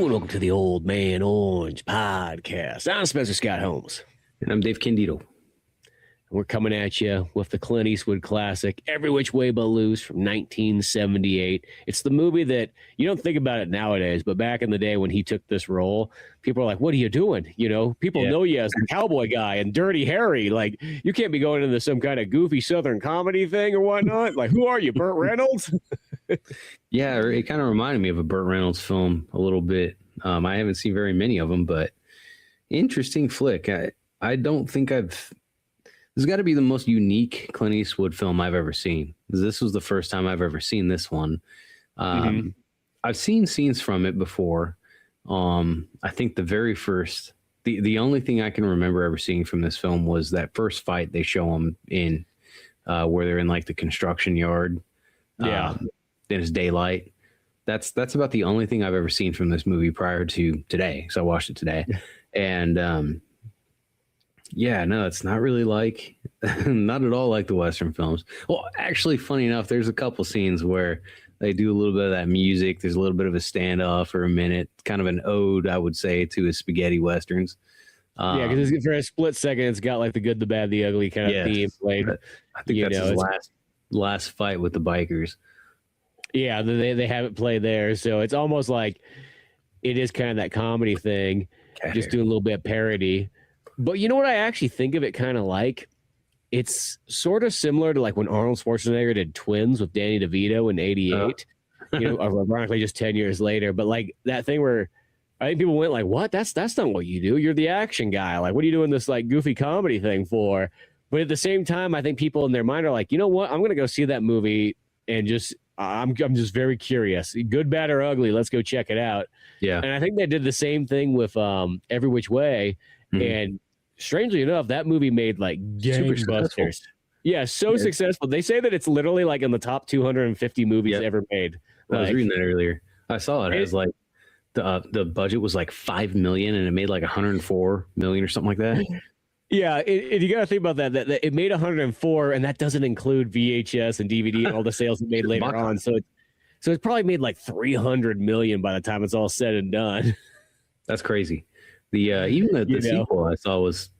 and welcome to the Old Man Orange Podcast. I'm Spencer Scott Holmes. And I'm Dave Candito. We're coming at you with the Clint Eastwood classic, Every Which Way But Loose from 1978. It's the movie that you don't think about it nowadays, but back in the day when he took this role, people are like, what are you doing? You know, people know you as the cowboy guy and Dirty Harry. Like, you can't be going into some kind of goofy Southern comedy thing or whatnot. Like, who are you, Burt Reynolds? Yeah, it kind of reminded me of a Burt Reynolds film a little bit. I haven't seen very many of them, but interesting flick. I don't think This has got to be the most unique Clint Eastwood film I've ever seen. This was the first time I've ever seen this one. I've seen scenes from it before. I think the very first, the only thing I can remember ever seeing from this film was that first fight they show him in, where they're in like the construction yard. Then it's daylight. That's about the only thing I've ever seen from this movie prior to today. So I watched it today, and it's not really like, not at all like the Western films. Well, actually, funny enough, there's a couple scenes where they do a little bit of that music. There's a little bit of a standoff for a minute, kind of an ode, I would say, to his spaghetti Westerns. Because for a split second, it's got like the good, the bad, the ugly kind of theme played. I think that's his last fight with the bikers. Yeah, they have it play there. So it's almost like it is kind of that comedy thing, just doing a little bit of parody. But you know what I actually think of it kind of like? It's sort of similar to like when Arnold Schwarzenegger did Twins with Danny DeVito in '88. Ironically, just 10 years later. But like that thing where I think people went like, "What? That's not what you do. You're the action guy. Like, what are you doing this like goofy comedy thing for?" But at the same time, I think people in their mind are like, "You know what? I'm gonna go see that movie and just I'm just very curious. Good, bad, or ugly. Let's go check it out." Yeah, and I think they did the same thing with Every Which Way, and strangely enough, that movie made like gangbusters. Yeah, successful. They say that it's literally like in the top 250 movies ever made. I was reading that earlier. I saw it as like the budget was like $5 million and it made like $104 million or something like that. Yeah, you got to think about that it made 104, and that doesn't include VHS and DVD and all the sales it made later on. So it's probably made like 300 million by the time it's all said and done. That's crazy. Even the sequel I saw was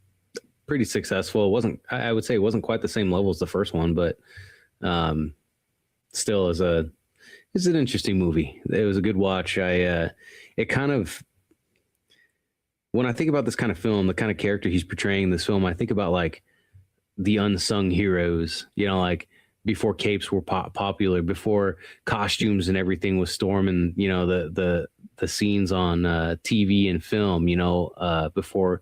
pretty successful. It wasn't, I would say it wasn't quite the same level as the first one, but still it's an interesting movie. It was a good watch. It kind of, when I think about this kind of film, the kind of character he's portraying in this film, I think about like the unsung heroes, like before capes were popular, before costumes and everything was storming, the scenes on TV and film, before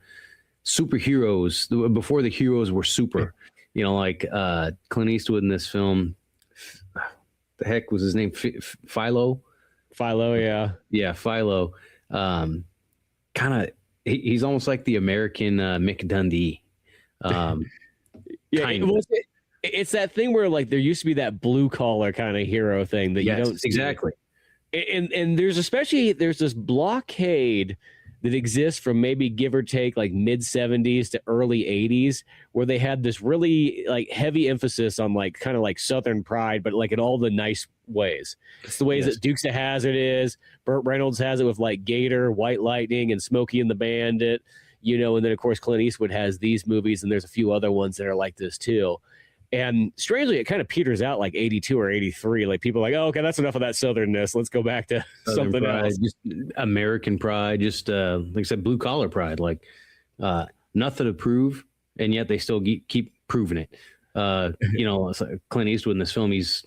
superheroes, before the heroes were super, like Clint Eastwood in this film. The heck was his name? Philo? Philo, yeah. Yeah, Philo. Kind of, he's almost like the American Mick Dundee. It's that thing where like there used to be that blue collar kind of hero thing that you don't see. Exactly. And there's this blockade that exists from maybe give or take like mid 70s to early 80s, where they had this really like heavy emphasis on like kind of like Southern pride, but like in all the nice ways. It's the ways that Dukes of Hazzard is. Burt Reynolds has it with like Gator, White Lightning, and Smokey and the Bandit, and then of course Clint Eastwood has these movies, and there's a few other ones that are like this too. And strangely, it kind of peters out like 82 or 83. Like people are like, oh, okay, that's enough of that Southernness. Let's go back to something pride, else. Just American pride, just like I said, blue collar pride, like nothing to prove, and yet they still keep proving it. It's like Clint Eastwood in this film, he's,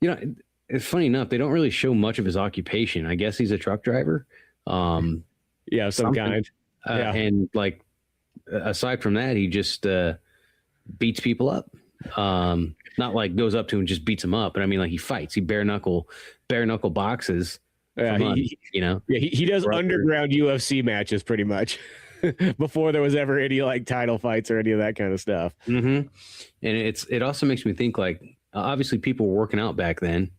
it's funny enough, they don't really show much of his occupation. I guess he's a truck driver. Some kind. And like, aside from that, he just beats people up. Not like goes up to him and just beats him up, but I mean like he fights. He bare knuckle boxes. He does underground UFC matches pretty much before there was ever any like title fights or any of that kind of stuff. And it also makes me think like obviously people were working out back then,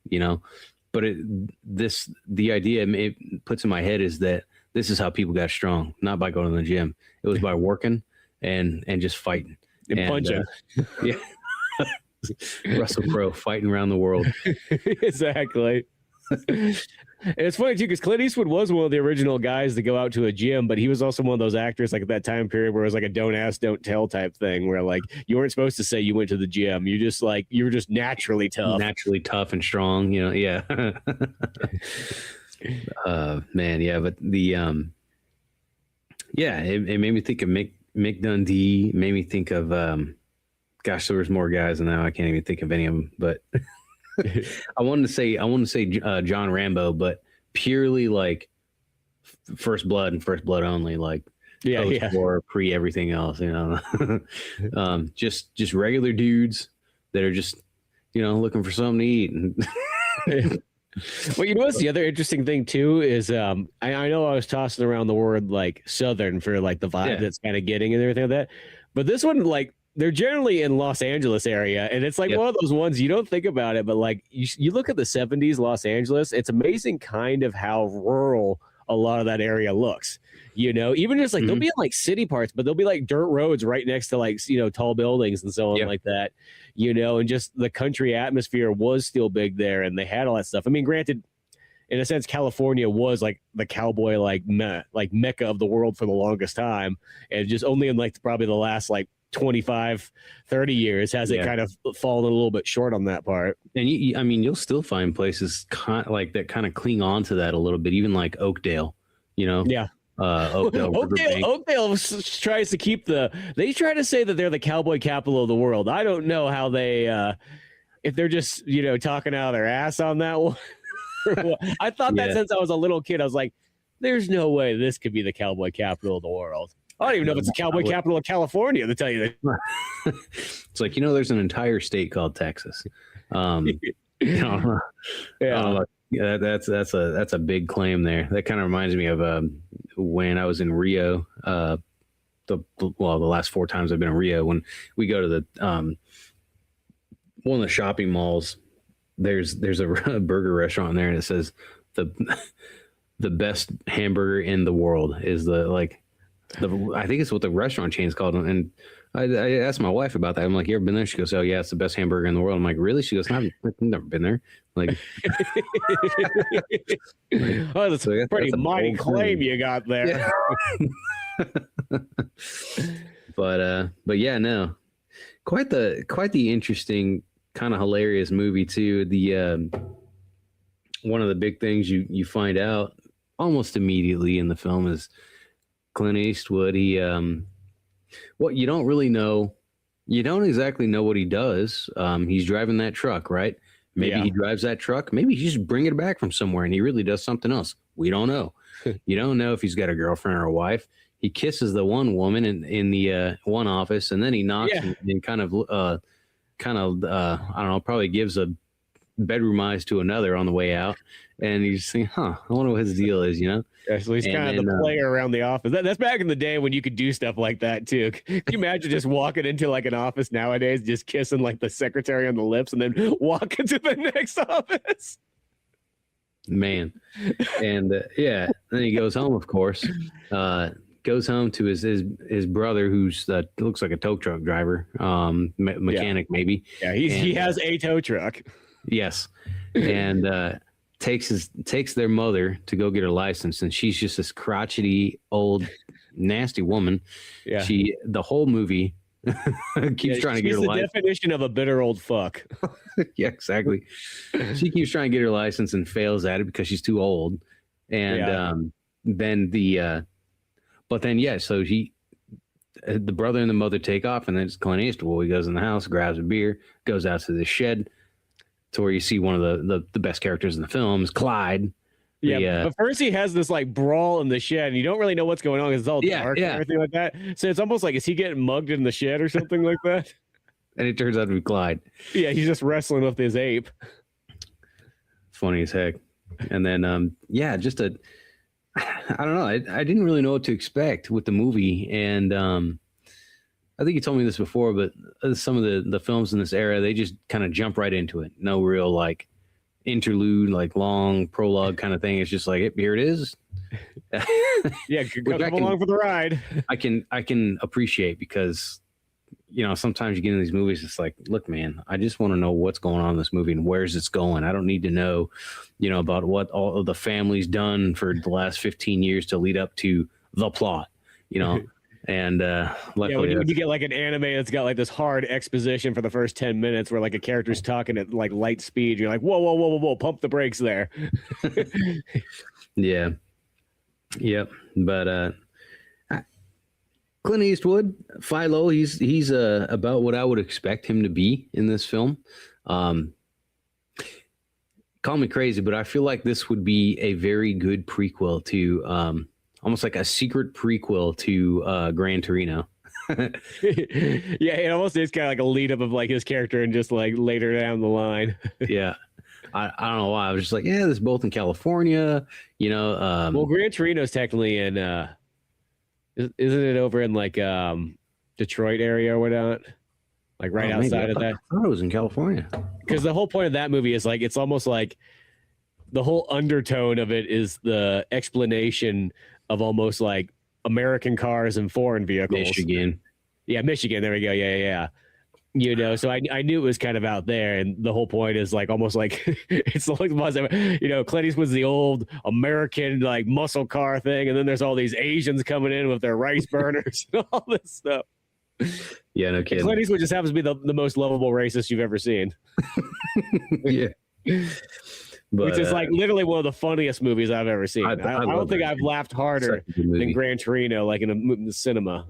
but the idea it puts in my head is that this is how people got strong, not by going to the gym. It was by working and just fighting. And punching. Russell Crowe fighting around the world. Exactly. And it's funny too, because Clint Eastwood was one of the original guys to go out to a gym, but he was also one of those actors like at that time period where it was like a don't ask, don't tell type thing, where like you weren't supposed to say you went to the gym. You just like you were just naturally tough and strong. You know, yeah. Man, yeah, but the yeah, it made me think of Mick Dundee. It made me think of gosh, there was more guys, and now I can't even think of any of them. But I wanted to say John Rambo, but purely like First Blood and First Blood only, like or pre everything else, you know. Just regular dudes that are just, you know, looking for something to eat. And well, you know what's the other interesting thing too is I know I was tossing around the word like Southern for like the vibe that's kind of getting and everything like that, but this one, like, they're generally in Los Angeles area, and it's like one of those ones you don't think about it, but like you look at the 70s Los Angeles, it's amazing kind of how rural a lot of that area looks. You know, even just like they'll be in like city parts, but they'll be like dirt roads right next to like, you know, tall buildings and so on like that, you know, and just the country atmosphere was still big there, and they had all that stuff. I mean, granted, in a sense, California was like the cowboy like mecca of the world for the longest time, and just only in like probably the last like 25, 30 years has it kind of fallen a little bit short on that part. And I mean, you'll still find places like that kind of cling on to that a little bit, even like Oakdale, you know? Yeah. Oakdale tries to keep they try to say that they're the cowboy capital of the world. I don't know how they, if they're just, you know, talking out of their ass on that one. I thought that since I was a little kid, I was like, there's no way this could be the cowboy capital of the world. I don't even know if it's the cowboy capital of California, to tell you that. It's like, you know, there's an entire state called Texas. You know, that's a big claim there. That kind of reminds me of when I was in Rio. The last 4 times I've been in Rio, when we go to the one of the shopping malls, there's a burger restaurant there, and it says the best hamburger in the world is I think it's what the restaurant chain's called. And I asked my wife about that. I'm like, you ever been there? She goes, oh yeah, it's the best hamburger in the world. I'm like, really? She goes, I've never been there. Like, oh, that's a pretty mighty claim you got there. Yeah. But yeah, no, quite the interesting, kind of hilarious movie too. The one of the big things you find out almost immediately in the film is Clint Eastwood. He you don't really know. You don't exactly know what he does. He's driving that truck, right? Maybe he drives that truck. Maybe he's just bringing it back from somewhere, and he really does something else. We don't know. You don't know if he's got a girlfriend or a wife. He kisses the one woman in the one office, and then he knocks and kind of I don't know, probably gives a bedroom eyes to another on the way out. And you just think, I wonder what his deal is, you know? Yeah, so he's kind of the player around the office. That's back in the day when you could do stuff like that too. Can you imagine just walking into like an office nowadays, just kissing like the secretary on the lips and then walking to the next office? Man. And then he goes home, of course. Goes home to his brother, who's looks like a tow truck driver, mechanic maybe. Yeah, he has a tow truck. Yes. And takes their mother to go get her license, and she's just this crotchety old nasty woman. Yeah. The whole movie keeps trying to get her license. The definition of a bitter old fuck. Yeah, exactly. She keeps trying to get her license and fails at it because she's too old. And so the brother and the mother take off, and then it's Clint Eastwood. He goes in the house, grabs a beer, goes out to the shed, to where you see one of the best characters in the film is Clyde. Yeah, but first he has this like brawl in the shed, and you don't really know what's going on because it's all dark and everything like that. So it's almost like, is he getting mugged in the shed or something like that? And it turns out to be Clyde. Yeah, he's just wrestling with his ape. Funny as heck. And then I don't know. I didn't really know what to expect with the movie, and I think you told me this before, but some of the films in this era, they just kind of jump right into it. No real like interlude, like long prologue kind of thing. It's just like, here it is. Yeah, come along for the ride. I can appreciate, because sometimes you get in these movies, it's like, look, man, I just want to know what's going on in this movie and where's it's going. I don't need to know, about what all of the family's done for the last 15 years to lead up to the plot, And luckily, when you get like an anime that's got like this hard exposition for the first 10 minutes where like a character's talking at like light speed, you're like, whoa, pump the brakes there. Yeah. Yep. But Clint Eastwood, Philo, he's about what I would expect him to be in this film. Call me crazy, but I feel like this would be a very good prequel to almost like a secret prequel to Gran Torino. Yeah, it almost is kind of like a lead up of like his character and just like later down the line. Yeah. I don't know why. I was just like, yeah, this is both in California, well, Gran Torino's technically in isn't it over in like Detroit area or whatnot? Like right outside of that? I thought it was in California. Because the whole point of that movie is like it's almost like the whole undertone of it is the explanation of almost like American cars and foreign vehicles. Michigan. Yeah, Michigan. There we go. Yeah. So I knew it was kind of out there, and the whole point is like almost like it's like Clint Eastwood's the old American like muscle car thing, and then there's all these Asians coming in with their rice burners and all this stuff. Yeah, no kidding. Clint Eastwood just happens to be the most lovable racist you've ever seen. Yeah. But, which is like literally one of the funniest movies I've ever seen. I don't think I've laughed harder than Gran Torino, like in the cinema.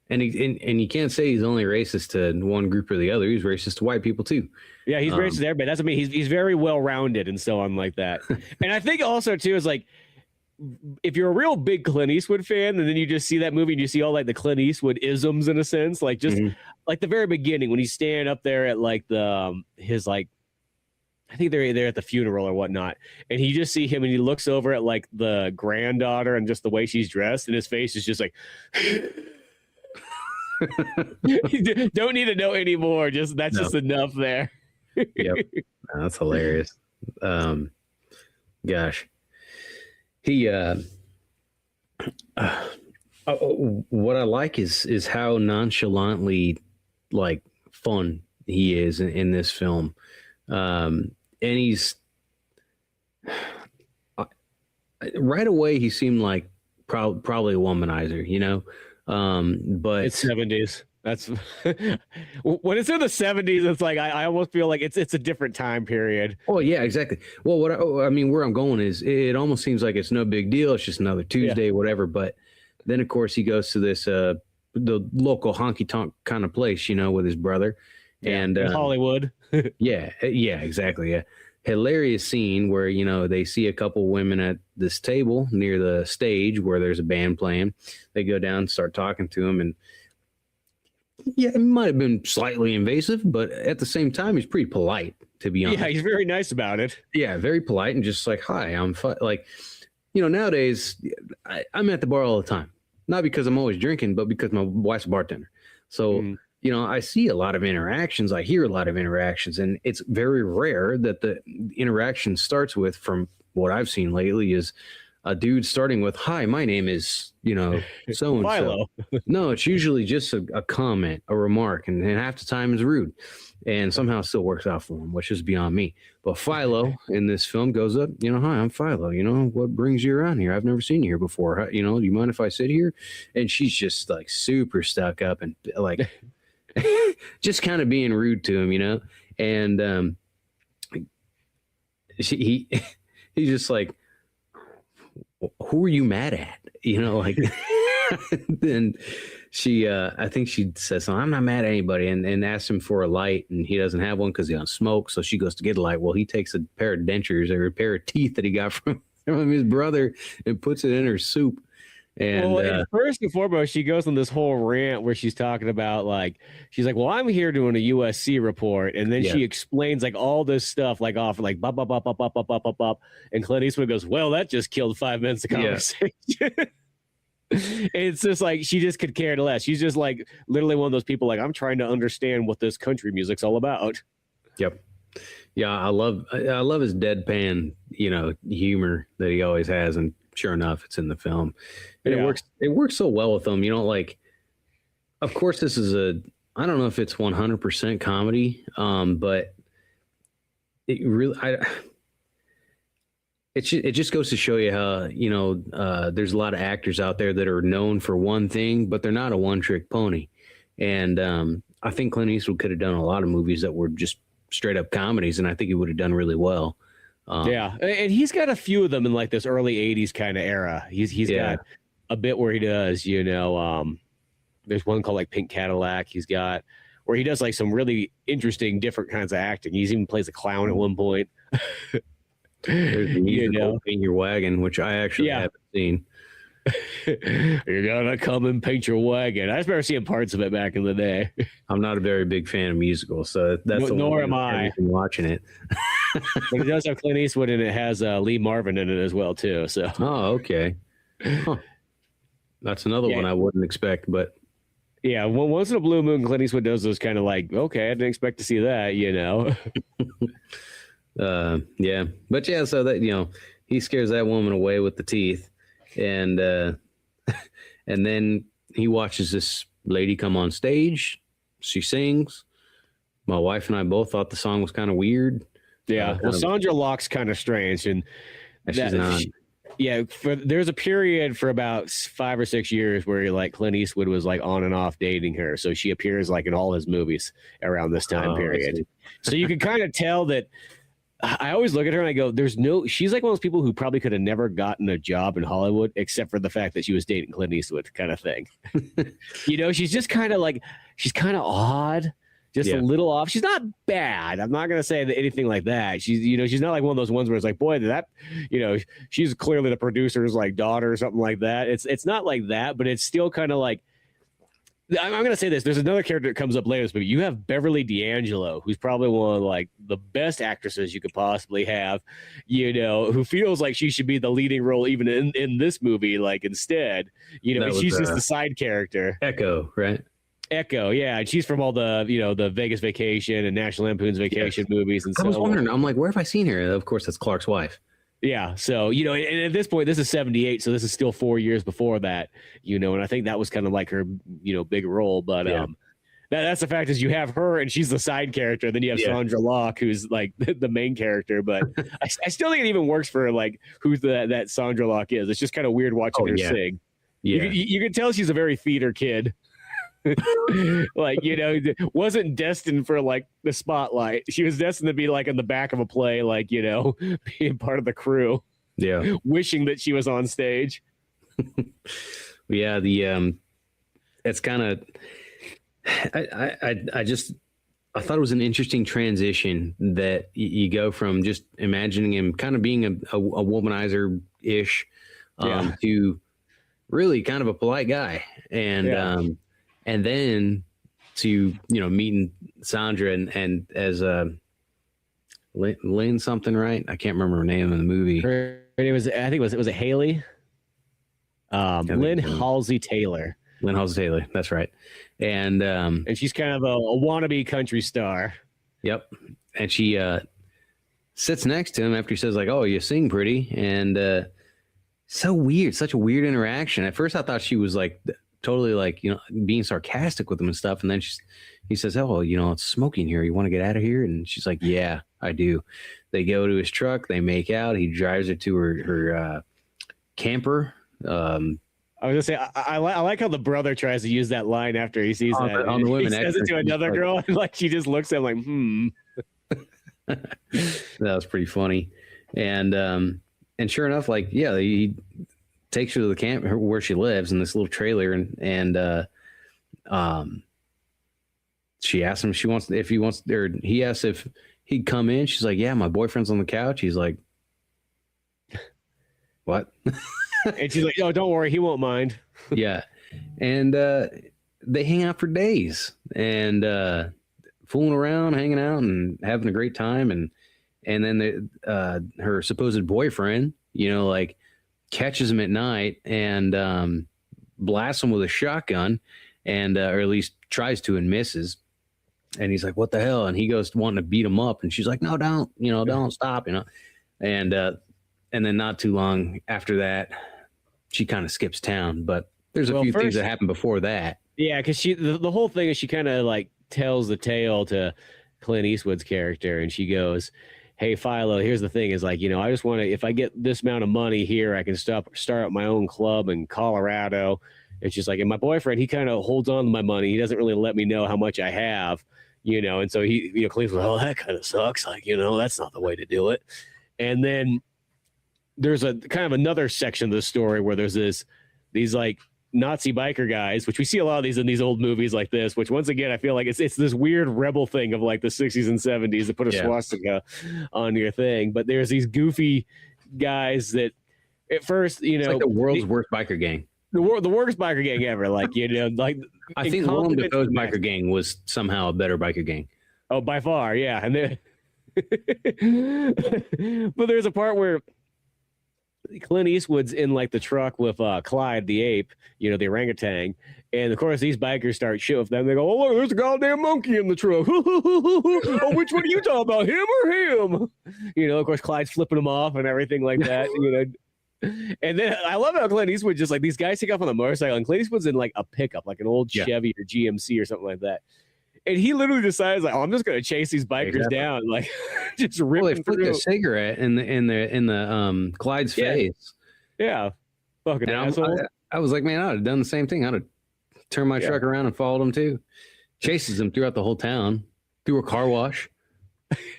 And you can't say he's only racist to one group or the other. He's racist to white people too. Yeah, he's racist to everybody. That's what I mean. He's very well rounded and so on like that. And I think also too is like if you're a real big Clint Eastwood fan, and then you just see that movie and you see all like the Clint Eastwood isms in a sense, like just like the very beginning when he's standing up there at like his like. I think they're there at the funeral or whatnot, and you just see him and he looks over at like the granddaughter and just the way she's dressed, and his face is just like. You don't need to know anymore. That's just enough there. Yep, that's hilarious. Gosh, he. What I like is how nonchalantly like fun he is in this film. And he's right away he seemed like probably a womanizer, but it's 70s. That's when it's in the 70s. It's like I almost feel like it's a different time period. Oh yeah, exactly. Well, where I'm going is it almost seems like it's no big deal. It's just another Tuesday, whatever. But then of course he goes to this the local honky tonk kind of place, with his brother, and in Hollywood. yeah, exactly. Yeah. Hilarious scene where, they see a couple women at this table near the stage where there's a band playing. They go down and start talking to him. And yeah, it might have been slightly invasive, but at the same time, he's pretty polite, to be honest. Yeah, he's very nice about it. Yeah, very polite and just like, hi, I'm like, nowadays I'm at the bar all the time. Not because I'm always drinking, but because my wife's a bartender. So, I see a lot of interactions. I hear a lot of interactions, and it's very rare that the interaction starts with, from what I've seen lately, is a dude starting with, hi, my name is, so-and-so. No, it's usually just a comment, a remark, and half the time is rude. And somehow it still works out for him, which is beyond me. But Philo in this film goes up, hi, I'm Philo. What brings you around here? I've never seen you here before. Do you mind if I sit here? And she's just like super stuck up and like just kind of being rude to him, and he's just like, who are you mad at? Like then she I think she says, I'm not mad at anybody, and asks him for a light, and he doesn't have one because he doesn't smoke. So she goes to get a light. Well, he takes a pair of dentures or a pair of teeth that he got from his brother and puts it in her soup. And first and foremost, she goes on this whole rant where she's talking about she's like, well, I'm here doing a USC report, and then she explains like all this stuff like off like bop bop bop bop bop bop bop bop bop, and Clint Eastwood goes, well, that just killed 5 minutes of conversation. It's just like she just could care less. She's just like literally one of those people like, I'm trying to understand what this country music's all about. Yep. Yeah, I love his deadpan, humor that he always has, and sure enough, it's in the film. And it works so well with him. Like, of course, this is I don't know if it's 100% comedy, but it really, it just goes to show you how, there's a lot of actors out there that are known for one thing, but they're not a one-trick pony. And I think Clint Eastwood could have done a lot of movies that were just straight up comedies, and I think he would have done really well. Yeah, and he's got a few of them in like this early '80s kind of era. He's got a bit where he does, there's one called like Pink Cadillac. He's got where he does like some really interesting, different kinds of acting. He's even plays a clown at one point. There's the musical Paint Your Wagon, which I actually haven't seen. You're gonna come and paint your wagon. I just remember seeing parts of it back in the day. I'm not a very big fan of musicals, so that's nor am I. Watching it. But it does have Clint Eastwood and it has Lee Marvin in it as well too. So okay, that's another one I wouldn't expect, but yeah, well, once in a blue moon, Clint Eastwood does those kind of like, okay, I didn't expect to see that, yeah, but yeah, so that he scares that woman away with the teeth, and and then he watches this lady come on stage. She sings. My wife and I both thought the song was kind of weird. Yeah, well, Sandra Locke's kind of strange, and she's not. There's a period for about 5 or 6 years where like Clint Eastwood was like on and off dating her, so she appears like in all his movies around this time period. So you can kind of tell that. I always look at her and I go, she's like one of those people who probably could have never gotten a job in Hollywood except for the fact that she was dating Clint Eastwood kind of thing. She's just kind of like, she's kind of odd, just a little off. She's not bad. I'm not going to say anything like that. She's not like one of those ones where it's like, boy, she's clearly the producer's like daughter or something like that. It's not like that, but it's still kind of like, I'm going to say this. There's another character that comes up later in this movie. You have Beverly D'Angelo, who's probably one of like the best actresses you could possibly have, who feels like she should be the leading role even in this movie. Like instead, she's just the side character. Echo, right? Echo, yeah. And she's from all the, the Vegas Vacation and National Lampoon's Vacation movies. And I was wondering, I'm like, where have I seen her? Of course, that's Clark's wife. Yeah. So, and at this point, this is 78. So this is still 4 years before that, and I think that was kind of like her, big role. But that's the fact is you have her and she's the side character. Then you have Sandra Locke, who's like the main character. But I still think it even works for like who that Sandra Locke is. It's just kind of weird watching her sing. Yeah. You can tell she's a very theater kid. Like, wasn't destined for like the spotlight. She was destined to be like in the back of a play, like, being part of the crew. Yeah. Wishing that she was on stage. Yeah. It's kind of, I thought it was an interesting transition that you go from just imagining him kind of being a womanizer ish, to really kind of a polite guy. And then to, meeting Sandra and as Lynn something, right? I can't remember her name in the movie. It was Haley? Lynn Halsey Taylor. Lynn Halsey Taylor. That's right. And she's kind of a wannabe country star. Yep. And she sits next to him after he says like, "Oh, you sing pretty." And so weird, such a weird interaction. At first I thought she was like totally like, being sarcastic with him and stuff. And then he says, "Oh, it's Smokey in here. You want to get out of here?" And she's like, "Yeah, I do." They go to his truck. They make out. He drives her to her camper. I was gonna say, I like how the brother tries to use that line after he sees that. On the women, he says it to another girl, and like she just looks at him like, That was pretty funny. And sure enough, like, he takes her to the camp where she lives in this little trailer, and she asks him he asks if he'd come in. She's like, "Yeah, my boyfriend's on the couch." He's like, "What?" And she's like, "Oh, don't worry, he won't mind." Yeah. And they hang out for days and fooling around, hanging out and having a great time. And then her supposed boyfriend, like catches him at night and blasts him with a shotgun, and or at least tries to and misses. And he's like, "What the hell?" And he goes wanting to beat him up, and she's like, "No, don't, don't stop, And then not too long after that, she kind of skips town. But there's a few things that happened before that. Yeah, because the whole thing is she kind of like tells the tale to Clint Eastwood's character, and she goes, "Hey, Philo, here's the thing: is like, I just want to. If I get this amount of money here, I can start up my own club in Colorado." It's just like, and my boyfriend, he kind of holds on to my money. He doesn't really let me know how much I have, And so Clint's like, "Oh, that kind of sucks. Like, that's not the way to do it." And then there's a kind of another section of the story where there's these like Nazi biker guys, which we see a lot of these in these old movies like this, which once again, I feel like it's this weird rebel thing of like the 60s and 70s to put a swastika on your thing. But there's these goofy guys that at first, it's like the world's worst biker gang. The worst biker gang ever. Like, like I think Willem Dafoe's biker gang was somehow a better biker gang. Oh, by far. Yeah. And then but there's a part where Clint Eastwood's in like the truck with Clyde the ape, the orangutan, and of course these bikers start shit with them. They go, "Oh look, there's a goddamn monkey in the truck." "Oh, which one are you talking about, him or him?" Of course Clyde's flipping them off and everything like that. And then I love how Clint Eastwood just like these guys take off on the motorcycle, and Clint Eastwood's in like a pickup, like an old Chevy or GMC or something like that. And he literally decides, like, "Oh, I'm just gonna chase these bikers down," like just ripping they flicked a cigarette in the Clyde's face. Yeah, fucking asshole. I was like, man, I'd have done the same thing. I'd have turned my truck around and followed him too. Chases him throughout the whole town, through a car wash.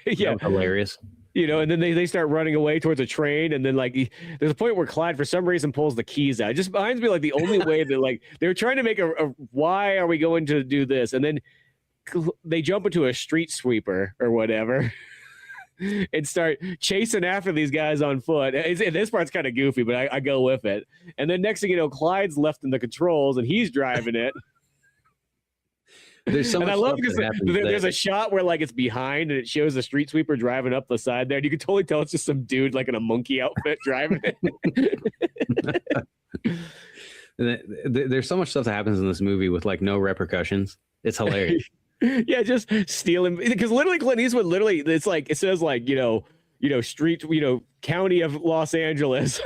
Yeah, that was hilarious. And then they start running away towards a train, and then like there's a point where Clyde for some reason pulls the keys out. It just reminds me like the only way that like they're trying to make a why are we going to do this, and then they jump into a street sweeper or whatever and start chasing after these guys on foot. This part's kind of goofy, but I go with it. And then next thing you know, Clyde's left in the controls and he's driving it. There's so much. And I love because there's a shot where like it's behind and it shows the street sweeper driving up the side there. And you can totally tell it's just some dude like in a monkey outfit driving it. There's so much stuff that happens in this movie with like no repercussions. It's hilarious. Yeah, just stealing, because literally Clint Eastwood it's like it says like street county of Los Angeles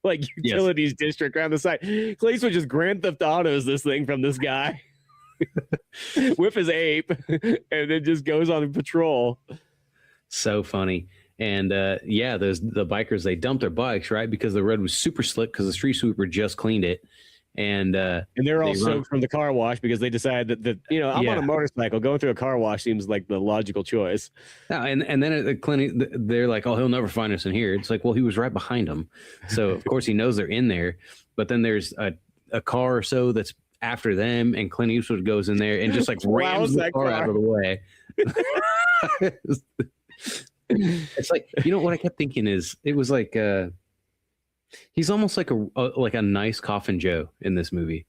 like utilities district around the side. Clint Eastwood just Grand Theft Autos this thing from this guy with his ape and then just goes on patrol. So funny. And the bikers, they dumped their bikes right because the road was super slick because the street sweeper just cleaned it. And they're all soaked from the car wash because they decided that I'm on a motorcycle. Going through a car wash seems like the logical choice. Yeah, and then at the clinic, they're like, "Oh, he'll never find us in here." It's like, well, he was right behind them, so of course he knows they're in there. But then there's a car or so that's after them, and Clint Eastwood goes in there and just like rams the car out of the way. It's like, what I kept thinking is it was like. He's almost like a nice Coffin Joe in this movie.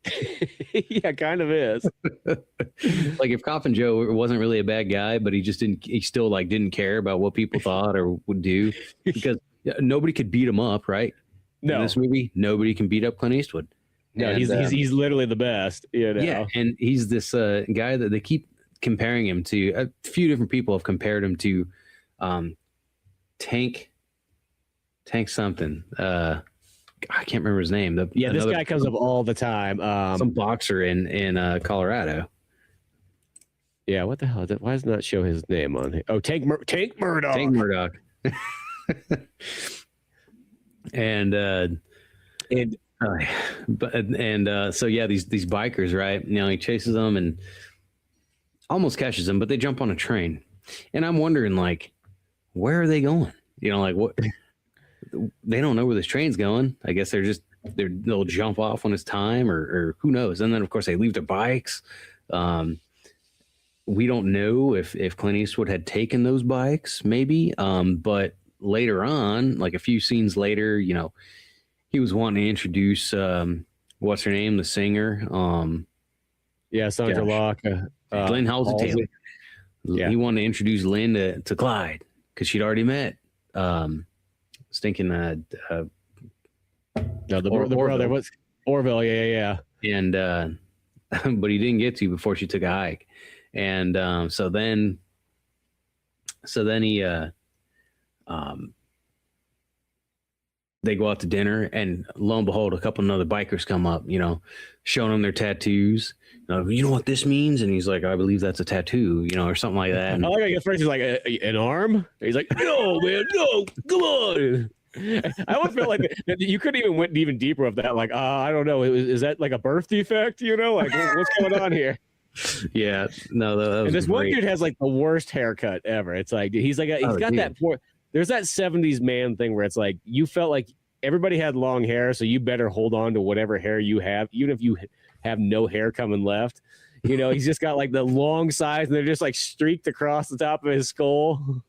Yeah, kind of is. Like if Coffin Joe wasn't really a bad guy, but he still like didn't care about what people thought or would do because nobody could beat him up, right? No. In this movie, nobody can beat up Clint Eastwood. No, and, he's literally the best. Yeah, and he's this guy that they keep comparing him to. A few different people have compared him to Tank something. I can't remember his name. This guy comes up all the time. Some boxer in Colorado. Yeah, what the hell? Why does it not show his name on here? Oh, Tank Murdoch. Tank Murdoch. and so these bikers, right? He chases them and almost catches them, but they jump on a train. And I'm wondering, like, where are they going? Like what? They don't know where this train's going. I guess they'll jump off when it's time or who knows. And then of course they leave their bikes. We don't know if Clint Eastwood had taken those bikes maybe. But later on, like a few scenes later, he was wanting to introduce, what's her name? The singer. Sandra Locke. Lynn Halsey Taylor. Yeah. He wanted to introduce Lynn to Clyde because she'd already met, stinking the brother was Orville, yeah. And but he didn't get to before she took a hike. And so then he they go out to dinner, and lo and behold, a couple of other bikers come up, showing them their tattoos. You know what this means? And he's like, I believe that's a tattoo, or something like that. And I like at first he's like, an arm? He's like, no, man, no, come on. I always felt like you couldn't even went even deeper of that. Like, I don't know. Is that like a birth defect? Like, what's going on here? Yeah, no, that was and this great. one dude has like the worst haircut ever. It's like he's got that poor. There's that 70s man thing where it's like you felt like everybody had long hair, so you better hold on to whatever hair you have, even if you have no hair coming left. He's just got like the long sides, and they're just like streaked across the top of his skull.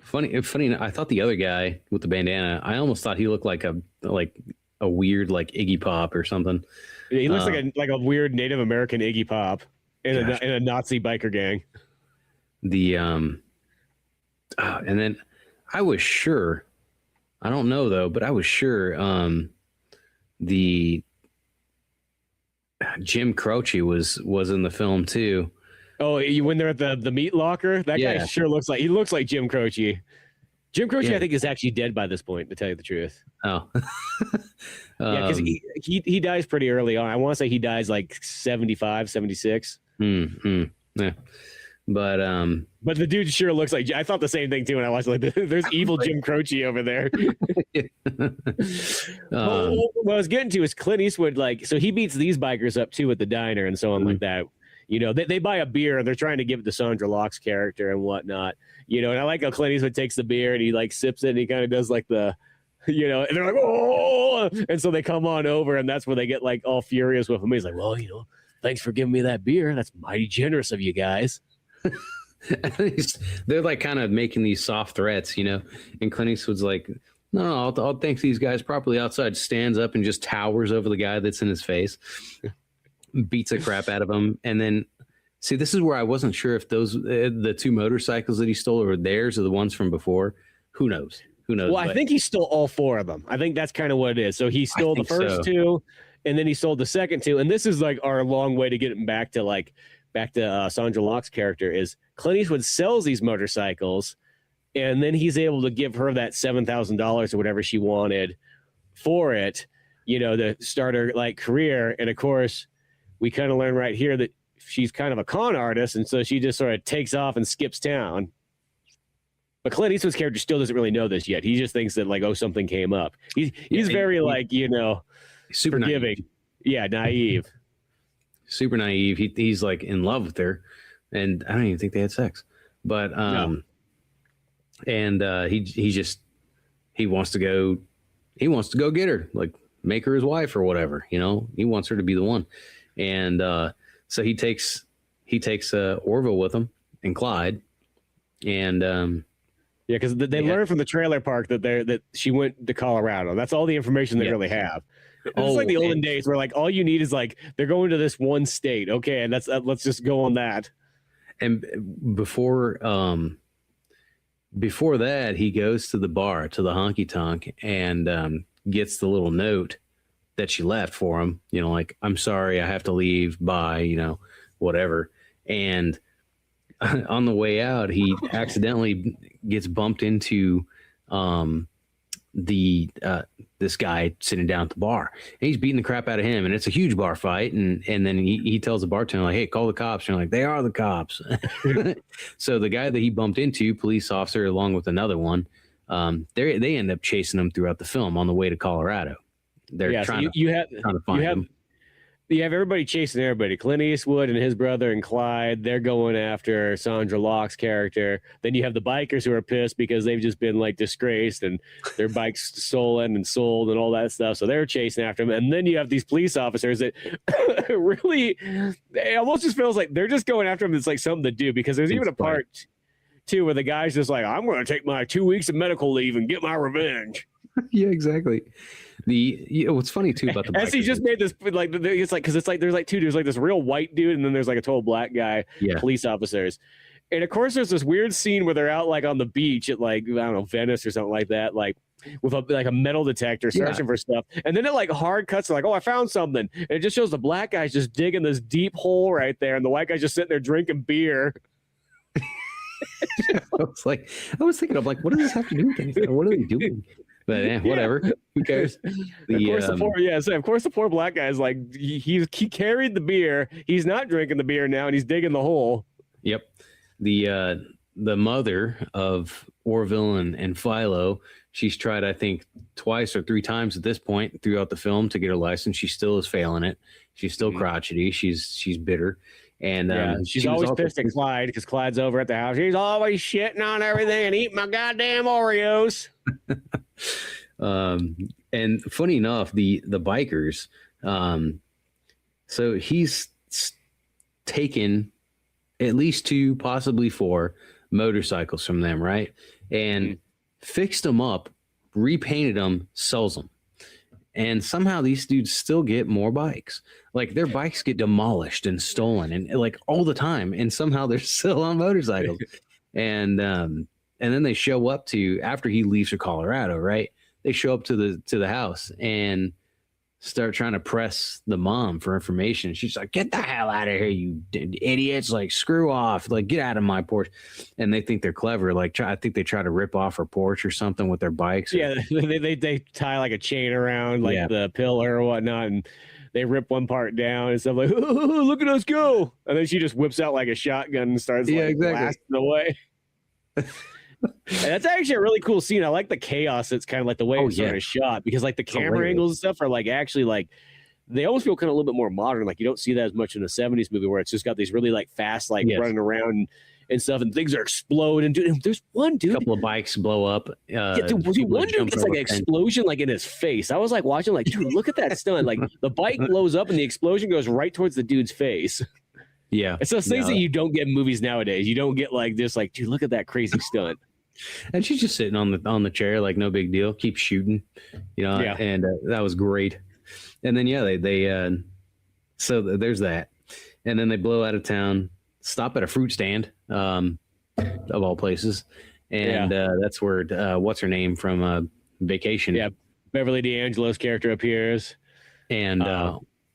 Funny. I thought the other guy with the bandana, I almost thought he looked like a weird like Iggy Pop or something. Yeah, he looks like a weird Native American Iggy Pop in a Nazi biker gang. And then I was sure, I don't know though, but I was sure the Jim Croce was in the film too. Oh, when they're at the meat locker, that guy sure looks like Jim Croce. Jim Croce, I think, is actually dead by this point, to tell you the truth. Oh, yeah, because he dies pretty early on. I want to say he dies like 75, 76. Yeah, but the dude sure looks like. I thought the same thing too when I watched. Like, there's evil Jim Croce over there. What I was getting to is Clint Eastwood. Like, so he beats these bikers up too at the diner and so on like that. They buy a beer and they're trying to give it to Sandra Locke's character and whatnot. And I like how Clint Eastwood takes the beer and he like sips it and he kind of does like the, and they're like, oh, and so they come on over and that's where they get like all furious with him. He's like, well, thanks for giving me that beer. That's mighty generous of you guys. They're like kind of making these soft threats, and Clint Eastwood's like, no, I'll thank these guys properly outside, stands up and just towers over the guy that's in his face. Beats the crap out of him. And then see, this is where I wasn't sure if those the two motorcycles that he stole are theirs or the ones from before. Who knows? Well, I think he stole all four of them. I think that's kind of what it is. So he stole the first two and then he stole the second two. And this is like our long way to get him back to Sandra Locke's character is Clint Eastwood sells these motorcycles and then he's able to give her that $7,000 or whatever she wanted for it, to start her like career. And of course, we kind of learn right here that she's kind of a con artist, and so she just sort of takes off and skips town. But Clint Eastwood's character still doesn't really know this yet. He just thinks that like, something came up. He's very super forgiving. Naive. Yeah, naive. Super naive. He's like in love with her, and I don't even think they had sex. But no. And he wants to go get her, like make her his wife or whatever. He wants her to be the one. And so he takes Orville with him and Clyde, and because they learned from the trailer park that she went to Colorado. That's all the information they really have. It's like the olden days where like all you need is like they're going to this one state, okay, and let's just go on that. And before that, he goes to the bar, to the honky tonk, and gets the little note that she left for him, like, I'm sorry, I have to leave, bye, whatever. And on the way out, he accidentally gets bumped into this guy sitting down at the bar, and he's beating the crap out of him, and it's a huge bar fight. And then he tells the bartender, like, hey, call the cops. And like, they are the cops. So the guy that he bumped into, police officer, along with another one, they end up chasing him throughout the film on the way to Colorado. They're trying to find him. You have everybody chasing everybody. Clint Eastwood and his brother and Clyde, they're going after Sandra Locke's character. Then you have the bikers who are pissed because they've just been like disgraced and their bikes stolen and sold and all that stuff. So they're chasing after him. And then you have these police officers that really, it almost just feels like they're just going after him. It's like something to do, because there's even a part too where the guy's just like, I'm going to take my 2 weeks of medical leave and get my revenge. Yeah, exactly. What's funny too about the as he just made this, like, it's like, because it's like there's like two dudes, like this real white dude and then there's like a total black guy, police officers. And of course there's this weird scene where they're out like on the beach at like, I don't know, Venice or something like that, like with a metal detector searching for stuff. And then it like hard cuts to like, oh, I found something. And it just shows the black guy's just digging this deep hole right there, and the white guy's just sitting there drinking beer. I was thinking, I'm like, what does this have to do with anything? What are they doing? But whatever. Who cares? Of course the poor black guy's like he carried the beer. He's not drinking the beer now, and he's digging the hole. Yep. The mother of Orville and Philo, she's tried, I think, twice or three times at this point throughout the film to get her license. She still is failing it. She's still crotchety. She's bitter. And she's always pissed at Clyde because Clyde's over at the house. He's always shitting on everything and eating my goddamn Oreos. And funny enough, the bikers, so he's taken at least 2, possibly 4 motorcycles from them, right? And fixed them up, repainted them, sells them. And somehow these dudes still get more bikes. Like their bikes get demolished and stolen and like all the time. And somehow they're still on motorcycles. And then they show up to, after he leaves for Colorado, right? They show up to the house and start trying to press the mom for information. She's like, get the hell out of here, you idiots. Like, screw off. Like, get out of my porch. And they think they're clever. Like, I think they try to rip off her porch or something with their bikes. Yeah, they tie like a chain around like the pillar or whatnot, and they rip one part down and stuff like, oh, look at us go. And then she just whips out like a shotgun and starts blasting away. And that's actually a really cool scene. I like the chaos. It's kind of like the way it's sort of shot, because like the camera angles and stuff are like actually like they almost feel kind of a little bit more modern. Like you don't see that as much in a 70s movie where it's just got these really like fast, like running around and stuff, and things are exploding. Dude, there's one dude. A couple of bikes blow up. One dude gets like an explosion like in his face. I was like watching, like, dude, look at that stunt. Like the bike blows up and the explosion goes right towards the dude's face. Yeah. It's those things that you don't get in movies nowadays. You don't get like this, like, dude, look at that crazy stunt. And she's just sitting on the chair, like no big deal. Keep shooting, and that was great. And then they so there's that, and then they blow out of town, stop at a fruit stand, of all places, and that's where what's her name from Vacation? Yeah, Beverly D'Angelo's character appears, and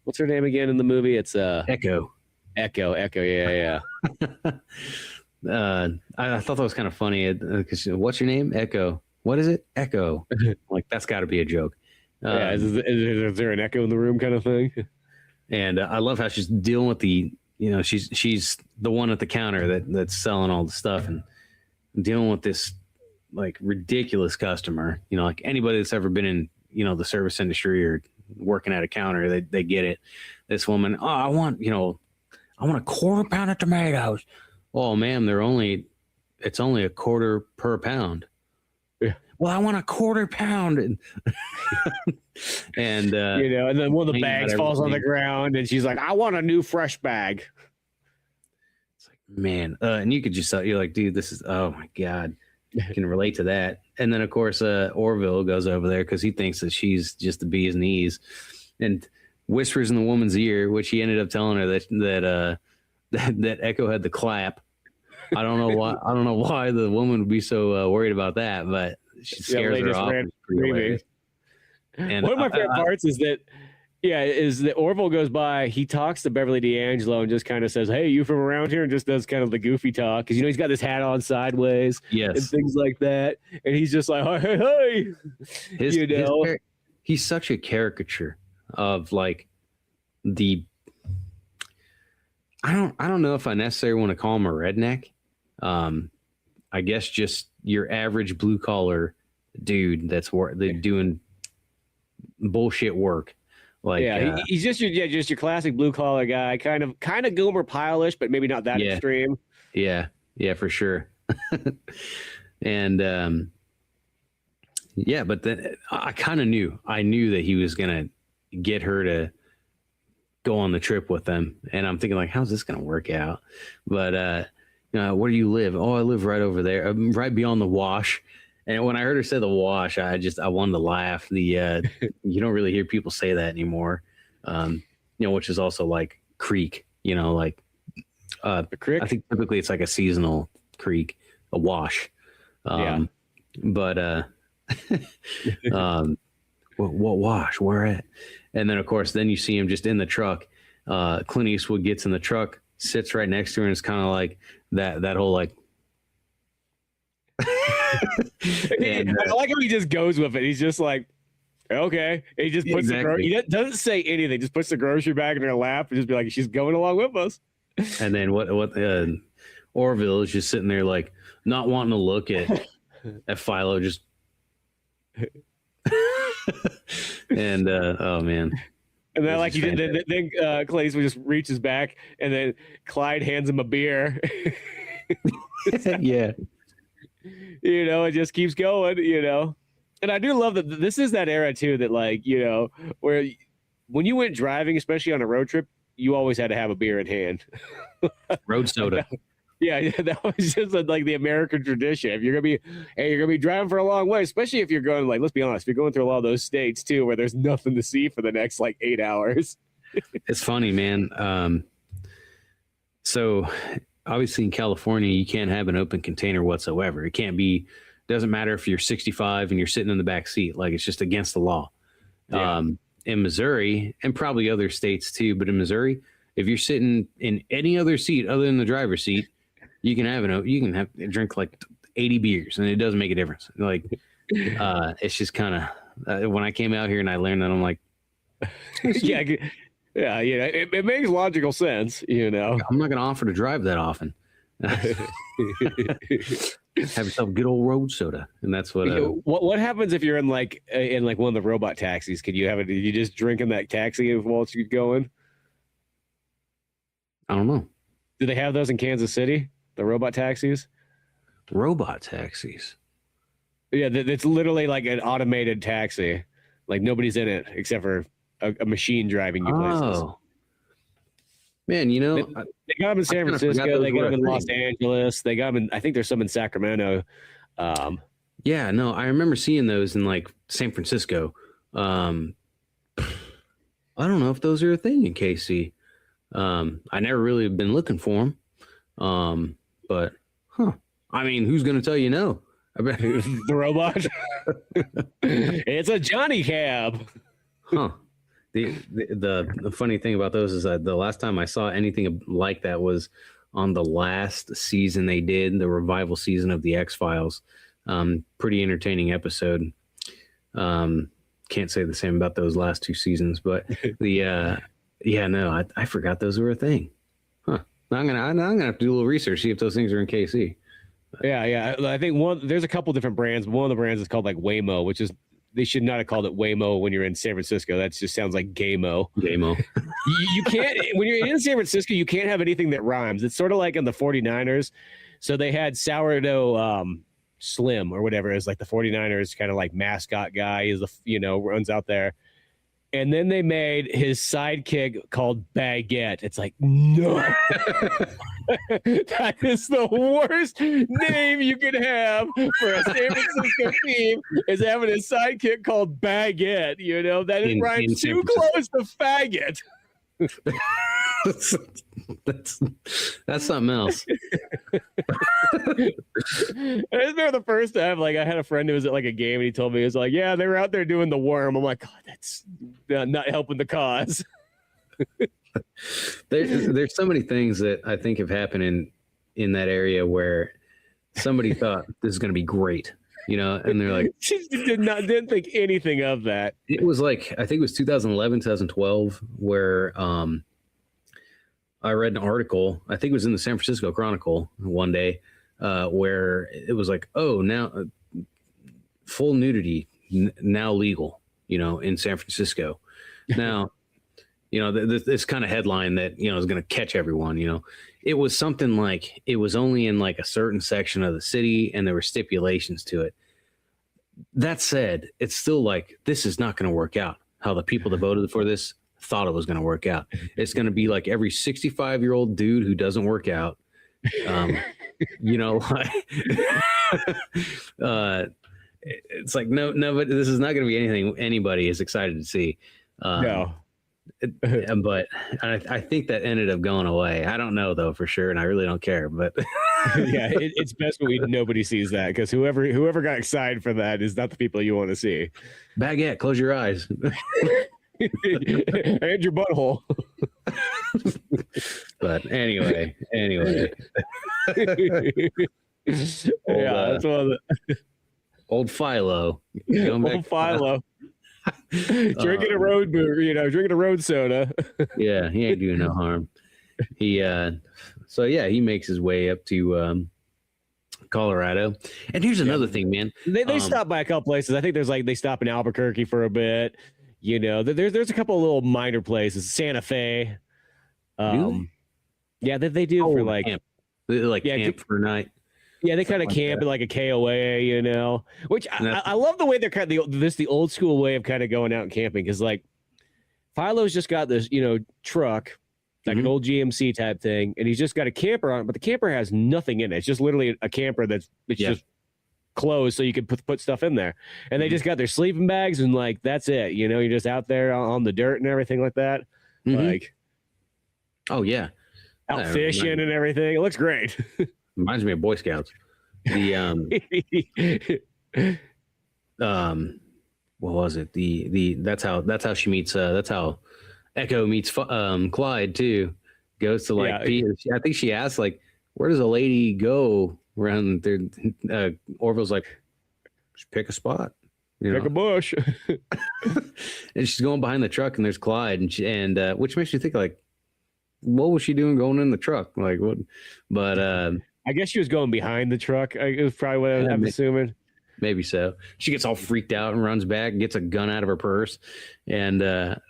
what's her name again in the movie? It's Echo. Yeah. I thought that was kind of funny because what's your name? Echo. What is it? Echo. Like, that's got to be a joke. Is there an echo in the room kind of thing? And I love how she's dealing with she's the one at the counter that's selling all the stuff and dealing with this like ridiculous customer. Like anybody that's ever been in the service industry or working at a counter, they get it. This woman, I want a quarter pound of tomatoes. Oh, ma'am, it's only a quarter per pound. Yeah. Well, I want a quarter pound. And and then one of the bags falls on the ground and she's like, I want a new fresh bag. It's like, man. And you could just, you're like, dude, this is, oh my God. I can relate to that. And then of course, Orville goes over there because he thinks that she's just the bee's knees and whispers in the woman's ear, which he ended up telling her that Echo had the clap. I don't know why the woman would be so worried about that, but she scares her off. And one of my favorite parts is that Orville goes by, he talks to Beverly D'Angelo and just kind of says, hey, you from around here? And just does kind of the goofy talk. Because, he's got this hat on sideways and things like that. And he's just like, hey. He's such a caricature of like I don't know if I necessarily want to call him a redneck. I guess just your average blue collar dude that's doing bullshit work. Like he's just your classic blue collar guy, kind of Gomer Pyle-ish, but maybe not that extreme. Yeah, for sure. And but then I knew that he was gonna get her to go on the trip with them, and I'm thinking like, how's this gonna work out? But where do you live? Oh, I live right over there, right beyond the wash. And when I heard her say the wash, I wanted to laugh. You don't really hear people say that anymore. Which is also like creek. Like the creek. I think typically it's like a seasonal creek, a wash. But what wash? Where at? And then of course, then you see him just in the truck. Clint Eastwood gets in the truck, sits right next to her, and it's kind of like that whole like And, I like how he just goes with it. He's just like, okay. And he just puts he doesn't say anything. Just puts the grocery bag in her lap and just be like, she's going along with us. And then what Orville is just sitting there like not wanting to look at Philo, just and oh man. And then then Clay just reaches back and then Clyde hands him a beer. Yeah. It just keeps going, And I do love that this is that era too that where when you went driving, especially on a road trip, you always had to have a beer in hand. Road soda. Yeah, that was just like the American tradition. If you're gonna be driving for a long way, especially if you're going let's be honest, if you're going through a lot of those states too, where there's nothing to see for the next 8 hours. It's funny, man. So obviously in California, you can't have an open container whatsoever. It can't be. Doesn't matter if you're 65 and you're sitting in the back seat. It's just against the law. Yeah. In Missouri and probably other states too, but in Missouri, if you're sitting in any other seat other than the driver's seat, you can drink 80 beers and it doesn't make a difference. It's just kind of when I came out here and I learned that, I'm like, yeah, it makes logical sense. I'm not going to offer to drive that often. Have yourself a good old road soda, and that's what happens if you're in one of the robot taxis? Could you have it? You just drink in that taxi while you're going? I don't know. Do they have those in Kansas City? The robot taxis? Robot taxis. Yeah, it's literally like an automated taxi. Nobody's in it except for a machine driving you places. Oh. Man, they got them in San Francisco. They got them in Los Angeles. They got them in, I think there's some in Sacramento. Yeah, no, I remember seeing those in San Francisco. I don't know if those are a thing in KC. I never really been looking for them. But, I mean, who's going to tell you no? I bet the robot. It's a Johnny cab. Huh. The funny thing about those is that the last time I saw anything like that was on the last season they did, the revival season of the X-Files. Pretty entertaining episode. Can't say the same about those last two seasons, but I forgot those were a thing. Huh. I'm gonna have to do a little research, see if those things are in KC. Yeah. I think there's a couple different brands. One of the brands is called Waymo, which is, they should not have called it Waymo when you're in San Francisco. That just sounds like Gaymo. Gaymo. You can't, when you're in San Francisco, you can't have anything that rhymes. It's sort of like in the 49ers. So they had Sourdough Slim or whatever is the 49ers kind of mascot guy. He's runs out there. And then they made his sidekick called Baguette. It's no. That is the worst name you could have for a San Francisco team, is having a sidekick called Baguette. That rhymes too close to faggot. That's something else. I remember the first time, I had a friend who was at a game and he told me, he was yeah, they were out there doing the worm. I'm like, God, that's not helping the cause. There's so many things that I think have happened in that area where somebody thought this is going to be great, and they're like, she didn't think anything of that. It was I think it was 2011, 2012, where I read an article, I think it was in the San Francisco Chronicle one day, where it was oh, now full nudity now legal, in San Francisco. Now, this kind of headline that, is going to catch everyone, it was something it was only in a certain section of the city and there were stipulations to it. That said, it's still this is not going to work out how the people that voted for this thought it was going to work out. It's going to be every 65-year-old dude who doesn't work out. It's no, but this is not going to be anything anybody is excited to see. No. But I think that ended up going away. I don't know though for sure, and I really don't care. But yeah, it's best when nobody sees that, because whoever got excited for that is not the people you want to see. Baguette, close your eyes. And your butthole. But anyway. That's one of the old Philo. old Philo. Drinking a road beer, drinking a road soda. Yeah, he ain't doing no harm. He he makes his way up to Colorado. And here's another thing, man. They stop by a couple places. I think they stop in Albuquerque for a bit. There's a couple of little minor places. Santa Fe. Yeah, they do for like camp. Camp for a night. Yeah, they kind of camp at like a KOA, which I love the way they're kind of the old school way of kind of going out and camping, because like Philo's just got this truck, like an old GMC type thing, and he's just got a camper on it, but the camper has nothing in it. It's just literally a camper it's just closed so you can put stuff in there, and they just got their sleeping bags and like that's it. You're just out there on the dirt and everything like that, like oh yeah, out fishing and everything. It looks great. Reminds me of Boy Scouts. The what was it? That's how she meets. That's how Echo meets Clyde too. Goes to I think she asked like, where does a lady go around there? Orville's like, just pick a spot. Pick a bush. And she's going behind the truck, and there's Clyde, and which makes you think like, what was she doing going in the truck? Like what? But I guess she was going behind the truck. It was probably what I'm assuming. Maybe so. She gets all freaked out and runs back, gets a gun out of her purse, and of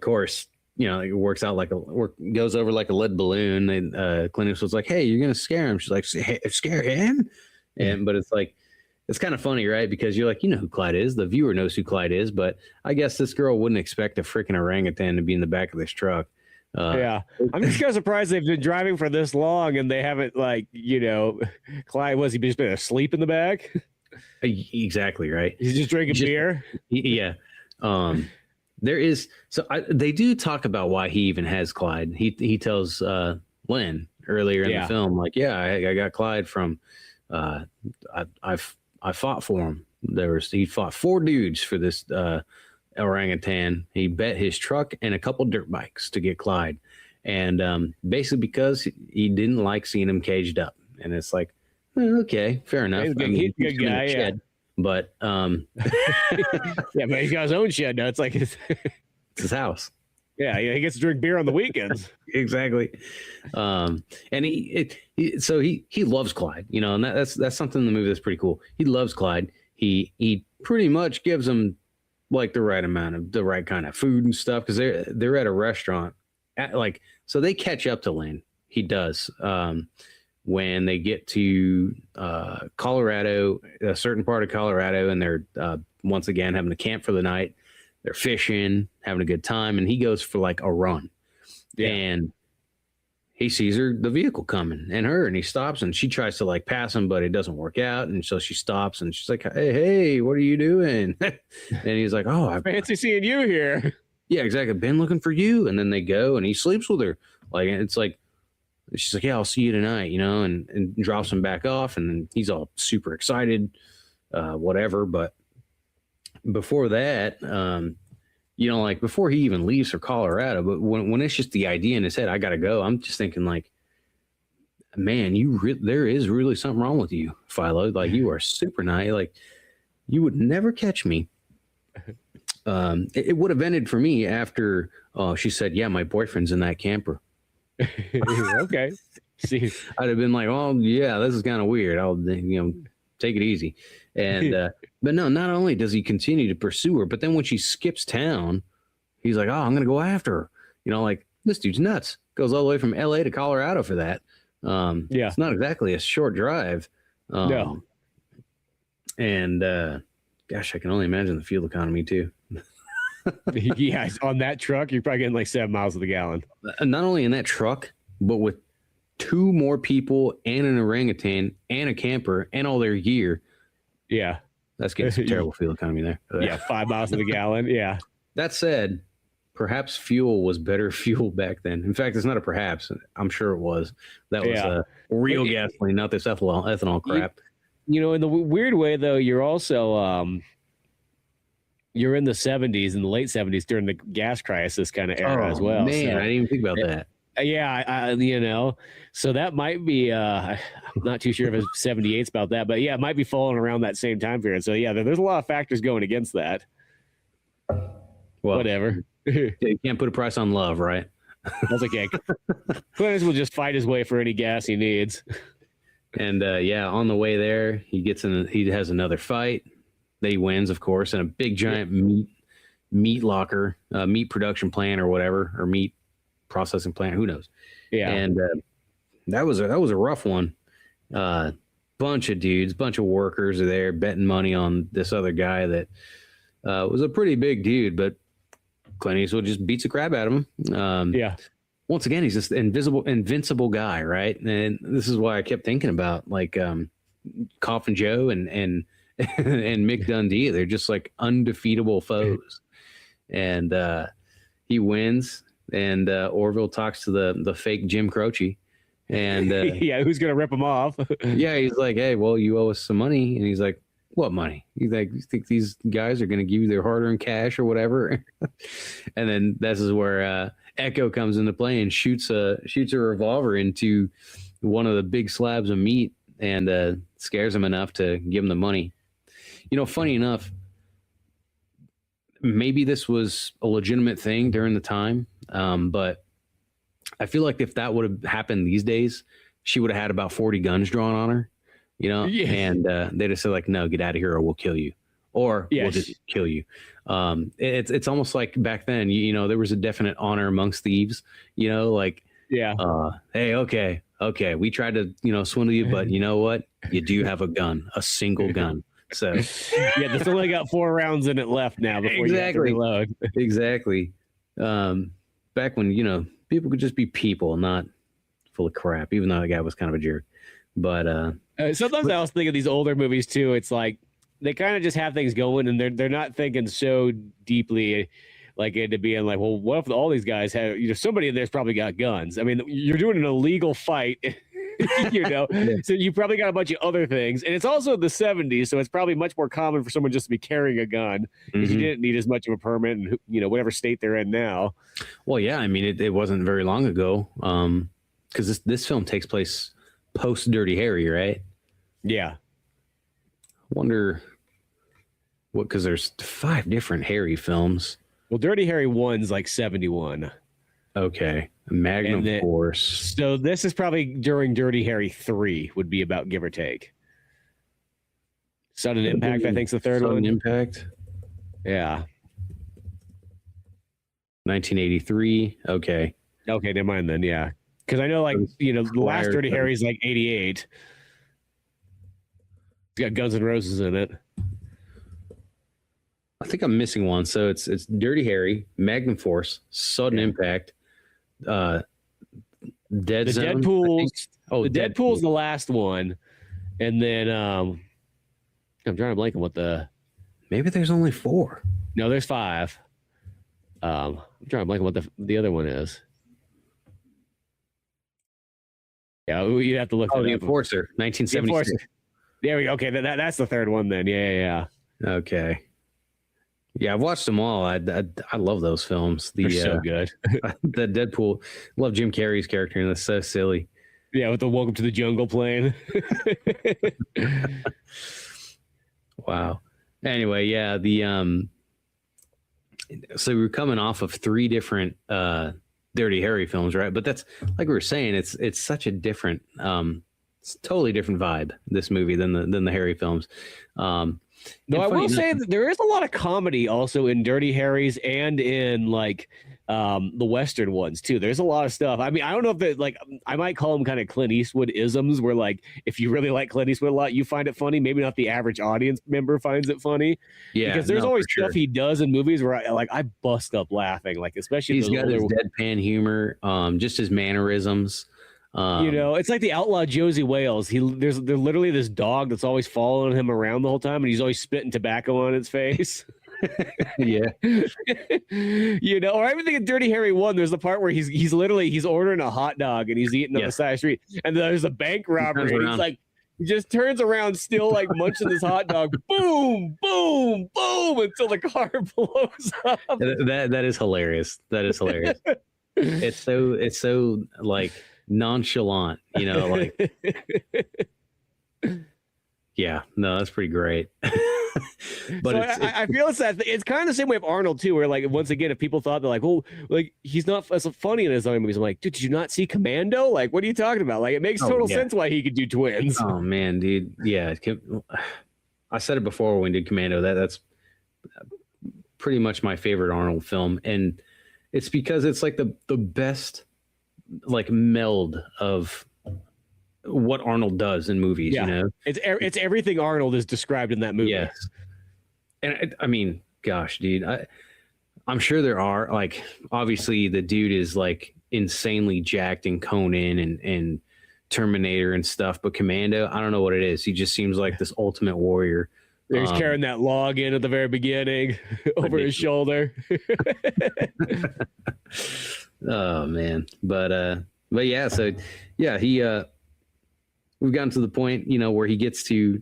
course, it works out goes over like a lead balloon. And Clint Eastwood's like, "Hey, you're gonna scare him." She's like, "Scare him?" But it's like, it's kind of funny, right? Because you're like, who Clyde is. The viewer knows who Clyde is, but I guess this girl wouldn't expect a freaking orangutan to be in the back of this truck. I'm just kind of surprised they've been driving for this long and they haven't Clyde, he just been asleep in the back? Exactly right. He's just drinking beer. Yeah. There is they do talk about why he even has Clyde. He tells Lynn earlier in the film, like, I got Clyde from I fought for him. He fought 4 dudes for this orangutan. He bet his truck and a couple dirt bikes to get Clyde, and basically because he didn't like seeing him caged up. And it's like, okay, fair enough. He's a good guy, shed, but but he's got his own shed now. It's like it's his house. Yeah, he gets to drink beer on the weekends. Exactly. And he loves Clyde, and that's something in the movie that's pretty cool. He loves Clyde. He pretty much gives him like the right amount of the right kind of food and stuff, because they're at a restaurant so they catch up to Lynn. He does when they get to Colorado, a certain part of Colorado, and they're once again having to camp for the night. They're fishing, having a good time, and he goes for like a run, and he sees the vehicle coming and he stops, and she tries to like pass him, but it doesn't work out. And so she stops and she's like, Hey, what are you doing? And he's like, oh, I fancy seeing you here. Yeah, exactly. Been looking for you. And then they go and he sleeps with her. Like, it's like, she's like, yeah, I'll see you tonight, and drops him back off. And then he's all super excited, whatever. But before that, before he even leaves for Colorado, but when it's just the idea in his head, I got to go, I'm just thinking like, man, there is really something wrong with you, Philo. Like, you are super nice. Like, you would never catch me. It would have ended for me after she said, yeah, my boyfriend's in that camper. Okay. See, I'd have been like, oh yeah, this is kind of weird. I'll take it easy. And but no, not only does he continue to pursue her, but then when she skips town, he's like, oh, I'm gonna go after her. Like, this dude's nuts. Goes all the way from LA to Colorado for that. It's not exactly a short drive. No. And gosh, I can only imagine the fuel economy too. Yeah, on that truck, you're probably getting like 7 miles to the gallon. Not only in that truck, but with 2 more people and an orangutan and a camper and all their gear. Yeah. That's getting some terrible fuel economy there. Yeah, 5 miles to the gallon. Yeah. That said, perhaps fuel was better fuel back then. In fact, it's not a perhaps. I'm sure it was. That was real gasoline, not this ethanol crap. In the weird way, though, you're also you're in the 70s, in the late 70s during the gas crisis kind of era as well. Man, I didn't even think about that. Yeah, so that might be. I'm not too sure if 78's about that, but yeah, it might be falling around that same time period. So yeah, there's a lot of factors going against that. Well, whatever. You can't put a price on love, right? That's okay. Clint will just fight his way for any gas he needs. And on the way there, he has another fight. He wins, of course, in a big giant meat locker, meat production plant or whatever, or meat processing plant. Who knows? Yeah. And that was a rough one. Bunch of dudes, bunch of workers are there betting money on this other guy that was a pretty big dude, but Clint Eastwood just beats the crap out of him. Once again, he's this invincible guy, right? And this is why I kept thinking about like Coffin Joe and Mick Dundee. They're just like undefeatable foes. And he wins, and Orville talks to the fake Jim Croce. And who's gonna rip him off? He's like, hey, well, you owe us some money. And he's like, what money? He's like, you think these guys are gonna give you their hard-earned cash or whatever? And then this is where Echo comes into play and shoots a revolver into one of the big slabs of meat and scares him enough to give him the money. Funny enough, maybe this was a legitimate thing during the time, but I feel like if that would have happened these days, she would have had about 40 guns drawn on her, and they just said like, no, get out of here or we'll kill you, or we'll just kill you. It's almost like back then, there was a definite honor amongst thieves, hey, okay, we tried to, swindle you, but you know what? You do have a gun, a single gun. So this only got 4 rounds in it left now before you have to reload. Exactly. Back when, people could just be people, not full of crap, even though the guy was kind of a jerk. But sometimes I also think of these older movies too. It's like they kind of just have things going, and they're not thinking so deeply, like into being like, well, what if all these guys have, somebody in there's probably got guns. I mean, you're doing an illegal fight, so you probably got a bunch of other things, and it's also the 70s, so it's probably much more common for someone just to be carrying a gun because you didn't need as much of a permit, and whatever state they're in now. Well, yeah, I mean, it wasn't very long ago, because this film takes place post Dirty Harry, right? Yeah. Wonder what, because there's 5 different Harry films. Well, Dirty Harry 1's like 71. Okay. Magnum Force. So this is probably during Dirty Harry 3 would be about, give or take. Sudden Impact, I think, is the third one. Sudden Impact. Yeah. 1983. Okay. Okay, never mind then. Yeah. Because I know, like, the last Dirty Harry's like 88. It's got Guns N' Roses in it. I think I'm missing one. So it's Dirty Harry, Magnum Force, Sudden Impact, Dead Zone. Deadpool's the last one, and then I'm trying to blank on what the. Maybe there's only 4. No, there's 5. I'm trying to blank on what the other one is. Yeah, you'd have to look. The Enforcer, 1976. There we go. Okay, that's the third one then. Yeah. Okay. Yeah, I've watched them all. I love those films. They're so good. The Deadpool. Love Jim Carrey's character, and that's so silly. Yeah, with the Welcome to the Jungle plane. Wow. Anyway, yeah, so we were coming off of 3 different Dirty Harry films, right? But that's, like we were saying, it's such a different, it's totally different vibe, this movie, than the Harry films. No, I will say that there is a lot of comedy also in Dirty Harry's and in like the Western ones too. There's a lot of stuff. I mean, I don't know if that, like, I might call them kind of Clint Eastwood isms, where like if you really like Clint Eastwood a lot, you find it funny. Maybe not the average audience member finds it funny. Yeah, because there's always stuff he does in movies where I bust up laughing, like especially he's got his deadpan humor, just his mannerisms. It's like the outlaw Josie Wales. There's literally this dog that's always following him around the whole time, and he's always spitting tobacco on its face. Yeah. Or I even think in Dirty Harry 1, there's the part where he's ordering a hot dog and he's eating on the side of the street, and there's a bank robbery, and he's like, he just turns around, still like munching this hot dog, boom, boom, boom, until the car blows up. That is hilarious. That is hilarious. It's so like nonchalant, like yeah, no, that's pretty great. But so I feel it's kind of the same way of Arnold too, where like once again, if people thought they're like, oh, like he's not as funny in his own movies, I'm like, dude, did you not see Commando? Like, what are you talking about? Like, it makes total sense why he could do twins. Oh man, dude, yeah. I said it before when we did Commando. That's pretty much my favorite Arnold film, and it's because it's like the best like meld of what Arnold does in movies. Yeah. It's everything Arnold is described in that movie. Yes. And I mean, gosh, dude, I'm sure there are, like, obviously the dude is like insanely jacked in Conan and Terminator and stuff, but Commando, I don't know what it is. He just seems like this ultimate warrior. He's carrying that log in at the very beginning over his shoulder. Oh man. But yeah, so yeah, we've gotten to the point, where he gets to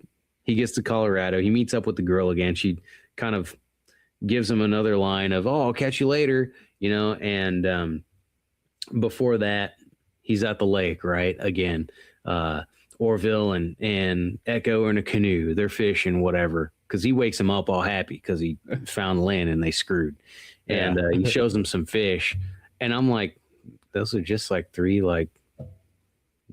Colorado. He meets up with the girl again. She kind of gives him another line of, "Oh, I'll catch you later," and before that, he's at the lake, right? Again, Orville and Echo are in a canoe. They're fishing, whatever, because he wakes him up all happy because he found land and they screwed. And he shows him some fish. And I'm like, those are just like 3 like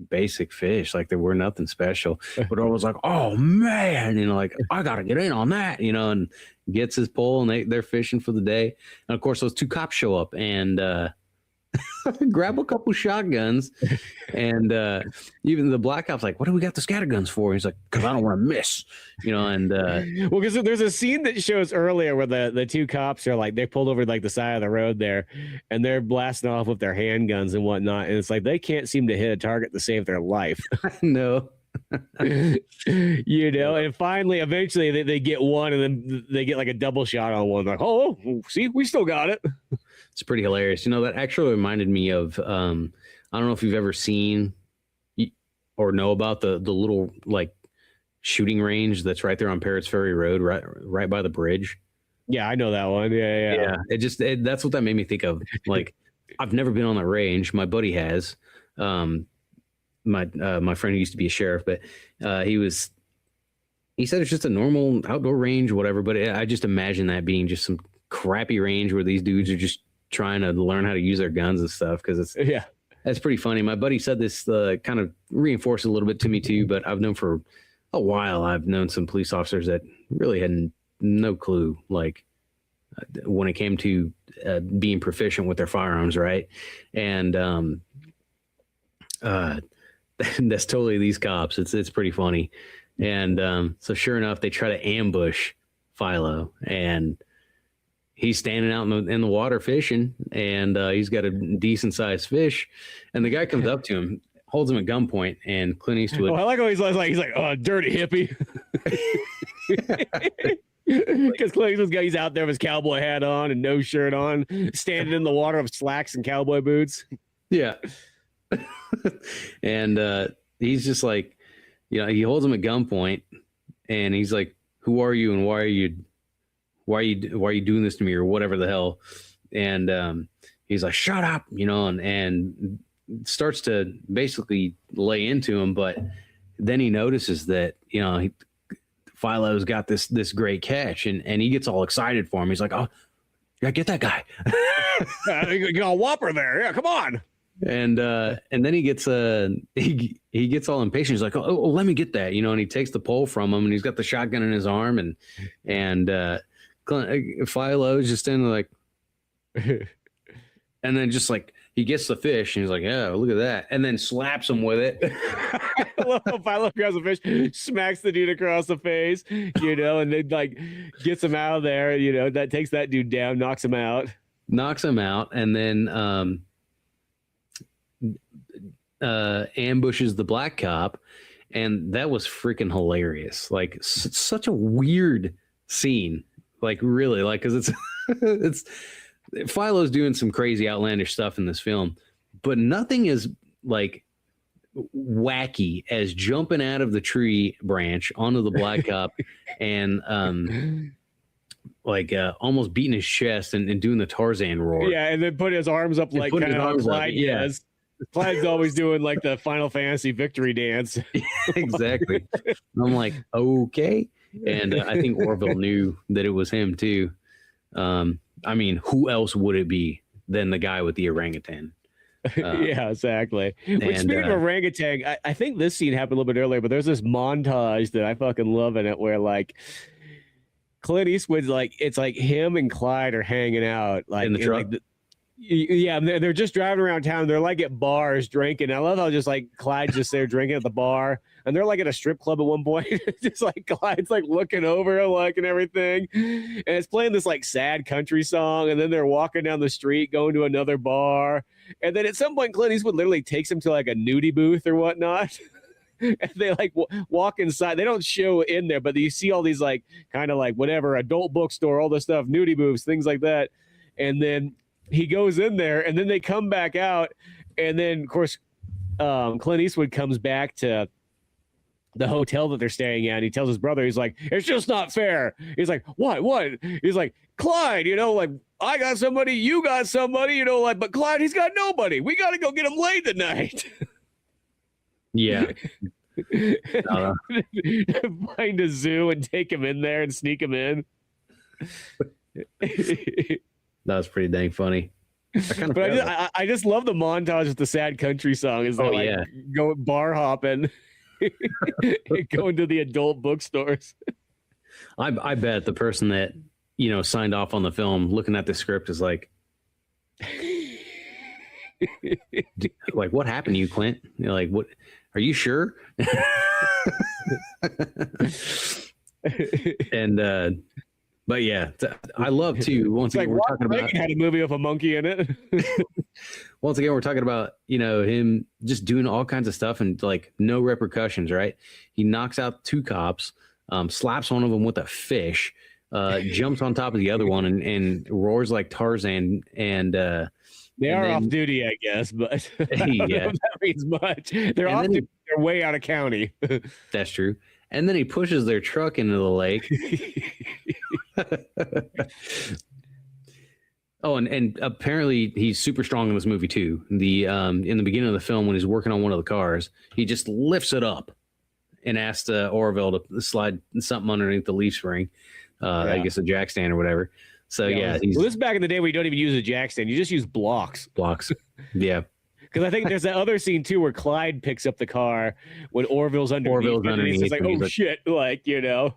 basic fish, like they were nothing special. But I was like, oh man, like I gotta get in on that, and gets his pole and they're fishing for the day. And of course those 2 cops show up and grab a couple shotguns, and even the black cop's like, what do we got the scatterguns for? And he's like, because I don't want to miss, and well, because there's a scene that shows earlier where the 2 cops are like, they pulled over like the side of the road there and they're blasting off with their handguns and whatnot, and it's like they can't seem to hit a target to save their life. No. And finally eventually they get one, and then they get like a double shot on one, like, oh, see, we still got it. It's pretty hilarious. That actually reminded me of I don't know if you've ever seen or know about the little like shooting range that's right there on Parrots Ferry Road, right by the bridge. Yeah, I know that one. Yeah. That's what that made me think of. Like, I've never been on that range. My buddy has. My friend who used to be a sheriff, but he said it's just a normal outdoor range, whatever. But I just imagine that being just some crappy range where these dudes are just trying to learn how to use their guns and stuff, because that's pretty funny. My buddy said this kind of reinforced a little bit to me too, but I've known for a while, I've known some police officers that really had no clue, like when it came to being proficient with their firearms, right? And that's totally these cops. It's pretty funny. And so sure enough, they try to ambush Philo, and he's standing out in the water fishing, and he's got a decent sized fish, and the guy comes up to him, holds him at gunpoint, and Clint Eastwood. Oh, I like how he's like, oh, dirty hippie. Because Clint Eastwood's guy, he's out there with his cowboy hat on and no shirt on, standing in the water with slacks and cowboy boots. Yeah. And he's just like, he holds him at gunpoint, and he's like, who are you, and why are you doing this to me, or whatever the hell? And he's like, shut up, and starts to basically lay into him. But then he notices that, Philo's got this great catch, and he gets all excited for him. He's like, oh, yeah, get that guy. You got a whopper there. Yeah, come on. And then he gets he gets all impatient. He's like, oh, let me get that, and he takes the pole from him, and he's got the shotgun in his arm, and Philo is just standing like, and then just like he gets the fish, and he's like, yeah, look at that, and then slaps him with it. I love how Philo grabs the fish, smacks the dude across the face, and then like gets him out of there. That takes that dude down, knocks him out, and then ambushes the black cop, and that was freaking hilarious. Like such a weird scene, like really, like, because it's Philo's doing some crazy outlandish stuff in this film, but nothing is like wacky as jumping out of the tree branch onto the black cop and like almost beating his chest and doing the Tarzan roar. Yeah, and then put his arms up like kind of how Clyde does. Clyde's always doing like the Final Fantasy victory dance. Exactly. I'm like, okay. And I think Orville knew that it was him too. I mean, who else would it be than the guy with the orangutan? Yeah, exactly. Which, speaking of orangutan, I think this scene happened a little bit earlier, but there's this montage that I fucking love in it where like Clint Eastwood's like, it's like him and Clyde are hanging out like in the truck. Yeah, they're just driving around town. They're like at bars drinking. I love how just like Clyde's just there drinking at the bar, and they're like at a strip club at one point. Just like Clyde's like looking over like and everything, and it's playing this like sad country song. And then they're walking down the street going to another bar, and then at some point Clint Eastwood literally takes him to like a nudie booth or whatnot. And they like walk inside. They don't show in there, but you see all these like kind of like whatever adult bookstore, all this stuff, nudie booths, things like that, and then he goes in there, and then they come back out, and then of course Clint Eastwood comes back to the hotel that they're staying at, and he tells his brother, he's like, it's just not fair. He's like, what he's like, Clyde, you know, like I got somebody, you got somebody, you know, like, but Clyde, he's got nobody. We got to go get him laid tonight. Yeah. Find a zoo and take him in there and sneak him in. That was pretty dang funny. I just love the montage with the sad country song. Is going bar hopping, going to the adult bookstores. I bet the person that signed off on the film, looking at the script, is like, like, what happened to you, Clint? You're like, what? Are you sure? And but yeah, I love too. Once again, we're talking about had a movie with a monkey in it. Once again, we're talking about him just doing all kinds of stuff and like no repercussions. Right? He knocks out 2 cops, slaps one of them with a fish, jumps on top of the other one, and roars like Tarzan. And they are off duty, I guess, but I don't know if that means much. They're off duty. They're way out of county. That's true. And then he pushes their truck into the lake. Oh, and apparently he's super strong in this movie too. The in the beginning of the film, when he's working on one of the cars, he just lifts it up and asks Orville to slide something underneath the leaf spring. I guess a jack stand or whatever. So yeah, this is back in the day where you don't even use a jack stand; you just use blocks. Yeah. Because I think there's that other scene too where Clyde picks up the car when Orville's underneath. It's like, oh shit, like because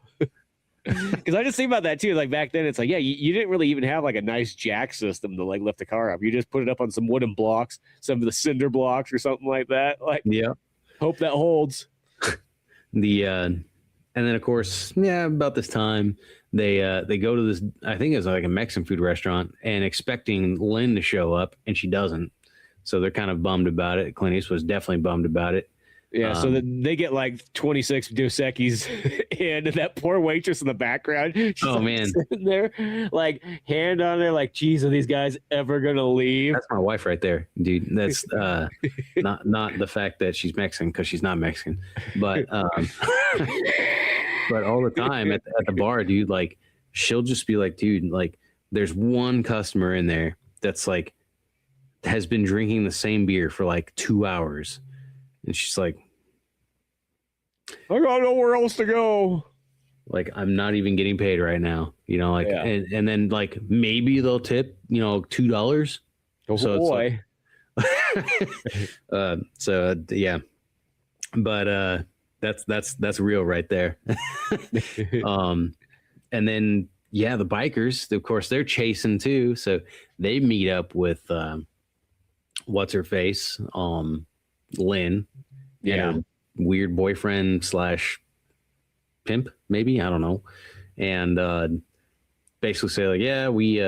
I just think about that too. Like back then, it's like, yeah, you didn't really even have like a nice jack system to like lift the car up. You just put it up on some wooden blocks, some of the cinder blocks or something like that. Like, yeah, hope that holds. And then of course, about this time they go to this. I think it's like a Mexican food restaurant, and expecting Lynn to show up, and she doesn't. So they're kind of bummed about it. Clint Eastwood was definitely bummed about it. Yeah, so they get like 26 Dos Equis and that poor waitress in the background. She's sitting there, like hand on there, like, geez, are these guys ever gonna leave? That's my wife right there, dude. That's not the fact that she's Mexican, because she's not Mexican, but but all the time at the bar, dude, like she'll just be like, dude, like there's one customer in there that's like has been drinking the same beer for like 2 hours. And she's like, I got nowhere else to go. Like, I'm not even getting paid right now. And then like maybe they'll tip, $2. Oh so boy. Yeah. But that's real right there. And then the bikers, of course, they're chasing too. So they meet up with what's her face? Lynn. Weird boyfriend / pimp, maybe, I don't know. And basically say like, we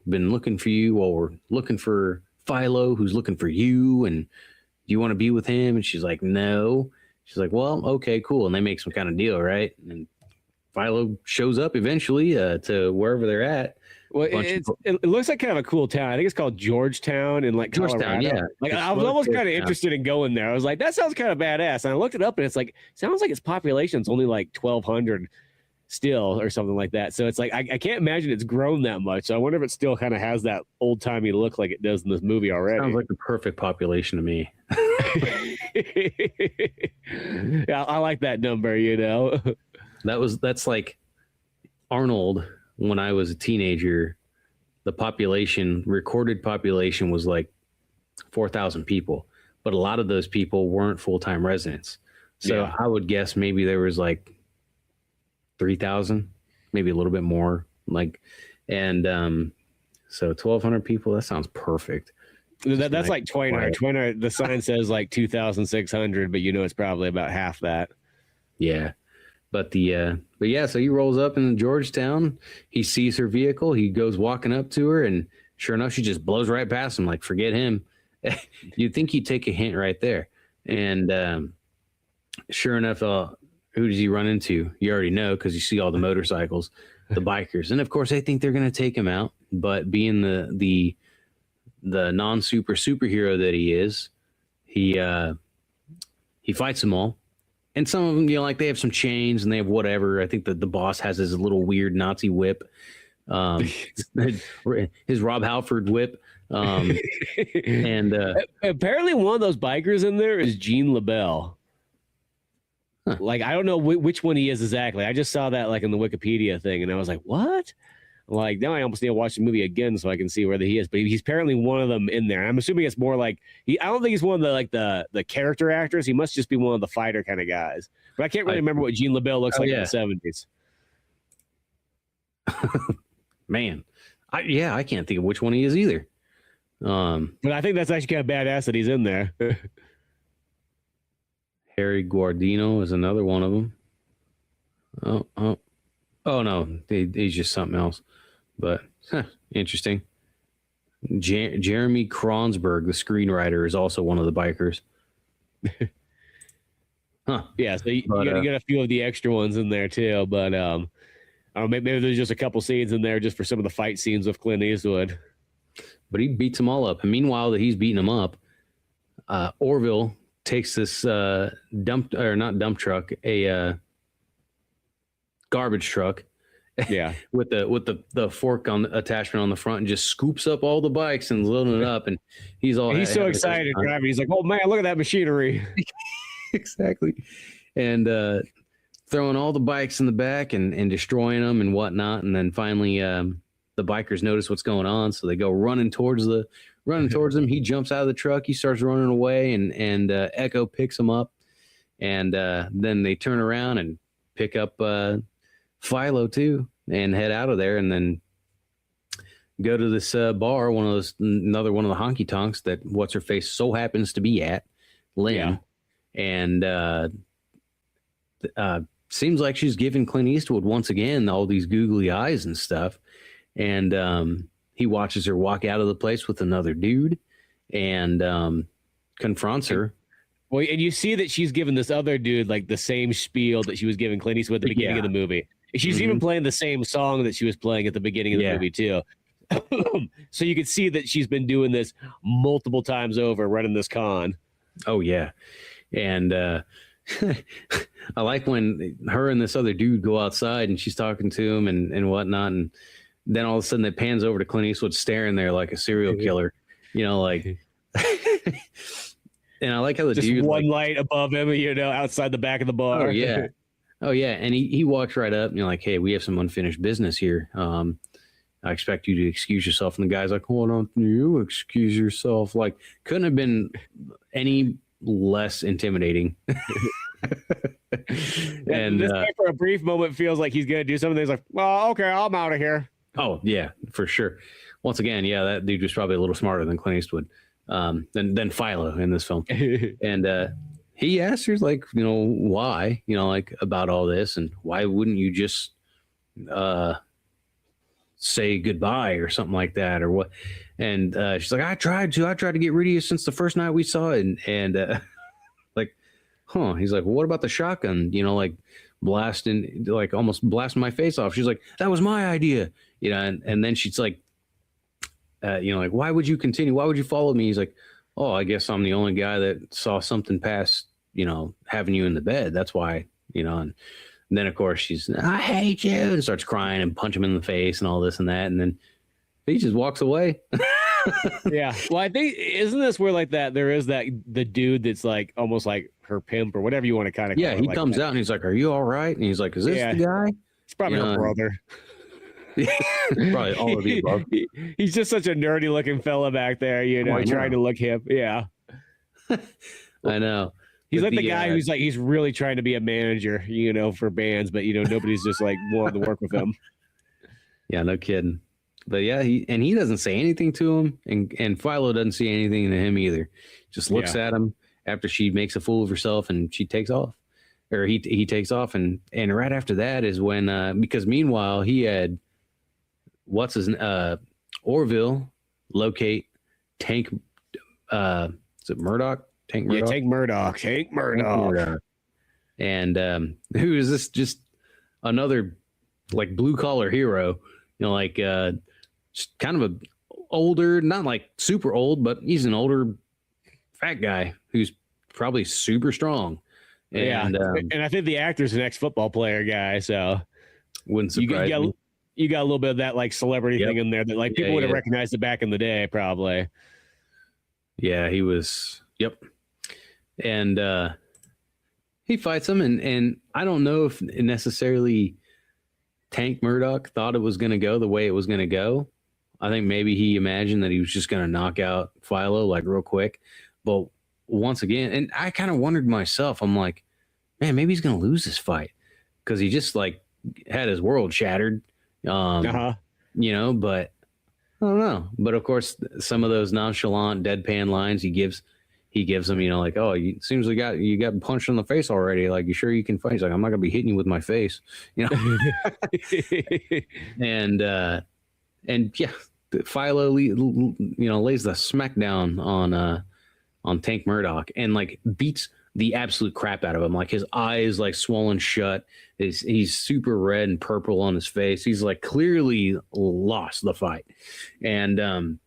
been looking for you. Well, we're looking for Philo, who's looking for you, and do you want to be with him? And she's like, no. She's like, well, okay, cool. And they make some kind of deal, right? And Philo shows up eventually to wherever they're at. Well, it looks like kind of a cool town. I think it's called Georgetown in like Colorado. Georgetown, yeah. Like I was almost kind of interested in going there. I was like, that sounds kind of badass. And I looked it up, and it's like sounds like its population's only like 1,200. still or something like that. So it's like I can't imagine it's grown that much. So I wonder if it still kind of has that old timey look like it does in this movie already. Sounds like the perfect population to me. Yeah, I like that number, you know. That's like Arnold when I was a teenager. The recorded population was like 4,000 people, but a lot of those people weren't full-time residents. So I would guess maybe there was like 3,000, maybe a little bit more. So 1,200 people. That sounds perfect. That's like 20. The sign says like 2,600, but it's probably about half that. Yeah. But so he rolls up in Georgetown. He sees her vehicle. He goes walking up to her, and sure enough, she just blows right past him. Like, forget him. You'd think he'd take a hint right there. And sure enough, who does he run into? You already know, because you see all the motorcycles, the bikers, and of course they think they're going to take him out. But being the superhero that he is, he fights them all. And some of them, they have some chains and they have whatever. I think that the boss has his little weird Nazi whip, his Rob Halford whip. And apparently one of those bikers in there is Gene LaBelle. Huh. Like, I don't know which one he is exactly. I just saw that like in the Wikipedia thing, and I was like, what? Like, now I almost need to watch the movie again so I can see whether he is. But he's apparently one of them in there. I'm assuming it's more like I don't think he's one of the character actors. He must just be one of the fighter kind of guys. But I can't really remember what Gene LaBelle looks like in the 70s. Man, I can't think of which one he is either. But I think that's actually kind of badass that he's in there. Harry Guardino is another one of them. Oh no, he's just something else. But interesting. Jeremy Kronsberg, the screenwriter, is also one of the bikers. Huh. Yeah, so you get a few of the extra ones in there too. But maybe there's just a couple scenes in there just for some of the fight scenes with Clint Eastwood. But he beats them all up. And meanwhile that he's beating them up, Orville takes this not dump truck, a garbage truck. Yeah. with the fork on the attachment on the front, and just scoops up all the bikes and loading it up. And he's so excited driving. He's like, oh man, look at that machinery. Exactly. And throwing all the bikes in the back and destroying them and whatnot. And then finally the bikers notice what's going on, so they go running towards him. He jumps out of the truck. He starts running away, and Echo picks him up. And then they turn around and pick up Philo too, and head out of there, and then go to this bar, another one of the honky tonks that what's her face so happens to be at, Lynn. Yeah. And seems like she's giving Clint Eastwood once again all these googly eyes and stuff. And he watches her walk out of the place with another dude, and confronts her. Well, and you see that she's giving this other dude like the same spiel that she was giving Clint Eastwood at the beginning of the movie. She's even playing the same song that she was playing at the beginning of the movie too. So you can see that she's been doing this multiple times over, running this con. Oh yeah. And I like when her and this other dude go outside and she's talking to him and whatnot, and then all of a sudden it pans over to Clint Eastwood staring there like a serial killer, like. And I like how the just dude, one light above him, outside the back of the bar. Oh yeah. And he walks right up and you're like, hey, we have some unfinished business here. I expect you to excuse yourself. And the guy's like, hold on, you excuse yourself. Like, couldn't have been any less intimidating. And this guy for a brief moment feels like he's gonna do something. He's like, well, okay, I'm out of here. Oh yeah, for sure. Once again, that dude was probably a little smarter than Clint Eastwood, than Philo in this film. And he asked her like, why, like about all this, and why wouldn't you just say goodbye or something like that, or what? And she's like, I tried to get rid of you since the first night we saw it, and like, huh? He's like, well, what about the shotgun? Like blasting, like almost blasting my face off. She's like, that was my idea, and then she's like, like, why would you continue? Why would you follow me? He's like, oh, I guess I'm the only guy that saw something past, having you in the bed. That's why, and And then of course she's, I hate you, and starts crying and punch him in the face and all this and that. And then he just walks away. Yeah. Well, I think, isn't this where like that, there is that, the dude that's like, almost like her pimp or whatever you want to kind of call Yeah. He like comes that. out and he's like, are you all right? And he's like, is this the guy? It's probably her brother. Probably all of the above. He's just such a nerdy looking fella back there, you know, trying to look hip. Yeah. I know. He's like the guy who's like, he's really trying to be a manager, you know, for bands, but, you know, nobody's just like wanting to work with him. Yeah, no kidding. But yeah, he doesn't say anything to him, and Philo doesn't say anything to him either. Just looks at him after she makes a fool of herself, and she takes off, or he takes off, and right after that is when because meanwhile he had Orville locate Tank. Is it Murdoch? Tank Murdoch. Yeah, Tank Murdoch. And who is this? Just another like blue collar hero, you know, like just kind of a older, not like super old, but he's an older fat guy who's probably super strong. And and I think the actor's an ex-football player guy, so wouldn't surprise me. You got a little bit of that like celebrity thing in there that like people would have recognized it back in the day, probably. Yeah, he was. Yep. And he fights him, and I don't know if necessarily Tank Murdoch thought it was going to go the way it was going to go. I think maybe he imagined that he was just going to knock out Philo like real quick. But once again, and I kind of wondered myself, I'm like, man, maybe he's going to lose this fight because he just like had his world shattered. You know, but I don't know. But of course, some of those nonchalant deadpan lines he gives him, you know, like, oh, it seems like you got punched in the face already. Like, you sure you can fight? He's like, I'm not gonna be hitting you with my face, you know. and yeah, Philo, you know, lays the smackdown on Tank Murdoch and like beats the absolute crap out of him. Like his eyes like swollen shut. He's super red and purple on his face. He's like clearly lost the fight. And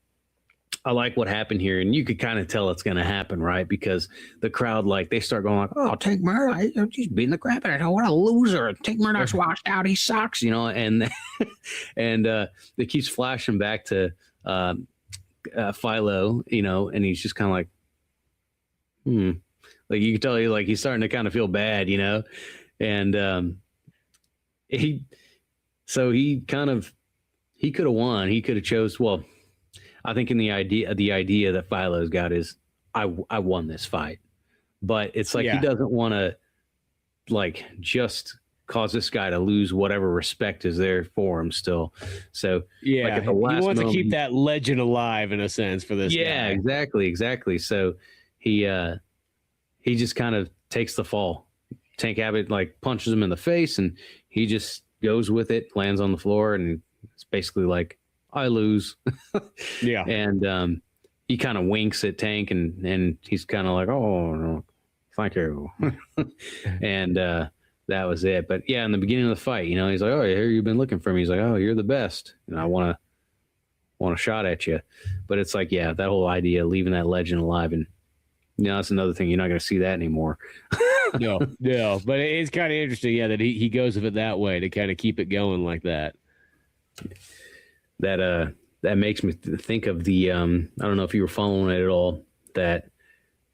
I like what happened here, and you could kind of tell it's going to happen, right? Because the crowd, like, they start going like, "Oh, Tank Murdoch, he's beating the crap out of him. What a loser! Tank Murdoch's washed out. He sucks," you know. And it keeps flashing back to Philo, you know, and he's just kind of like, like you can tell he's starting to kind of feel bad, you know, and he could have won. He could have chose well. I think the idea that Philo's got is I won this fight, but it's like he doesn't want to like just cause this guy to lose whatever respect is there for him still. So like at the last he wants to keep that legend alive in a sense for this. Yeah, guy. exactly. So he just kind of takes the fall. Tank Abbott like punches him in the face, and he just goes with it, lands on the floor, and it's basically like, I lose. Yeah. And he kind of winks at Tank, and he's kind of like, oh, no, thank you. And that was it. But yeah, in the beginning of the fight, you know, he's like, oh, I hear you've been looking for me. He's like, oh, you're the best. And I want a shot at you. But it's like, yeah, that whole idea of leaving that legend alive. And, you know, that's another thing. You're not going to see that anymore. No. But it's kind of interesting, yeah, that he goes with it that way to kind of keep it going like that. That makes me think of the I don't know if you were following it at all, that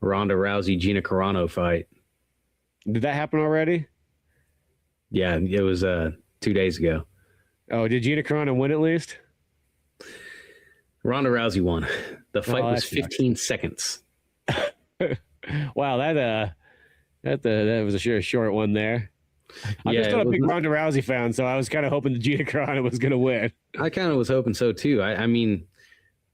Ronda Rousey Gina Carano fight. Did that happen already? Yeah, it was 2 days ago. Oh, did Gina Carano win at least? Ronda Rousey won. The fight was 15 seconds. Wow, that was a short one there. I'm just not a big Ronda Rousey fan, so I was kind of hoping that Gina Carano was going to win. I kind of was hoping so too. I mean,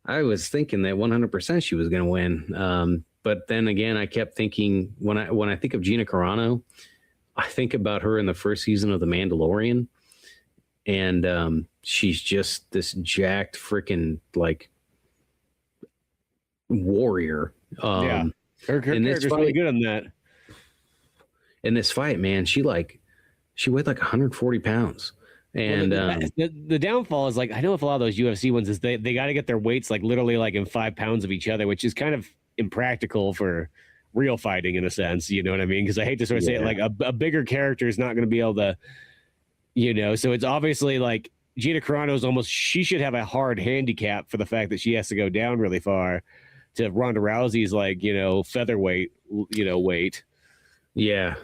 I was thinking that 100% she was going to win. But then again, I kept thinking when I think of Gina Carano, I think about her in the first season of The Mandalorian, and she's just this jacked freaking like warrior. Her character's really good on that. In this fight, man, she weighed like 140 pounds. And the downfall is like, I know if a lot of those UFC ones is they got to get their weights like literally like in 5 pounds of each other, which is kind of impractical for real fighting in a sense. You know what I mean? Because I hate to sort of say it, like a bigger character is not going to be able to, you know. So it's obviously like Gina Carano's she should have a hard handicap for the fact that she has to go down really far to Ronda Rousey's like, you know, featherweight, you know, weight. Yeah,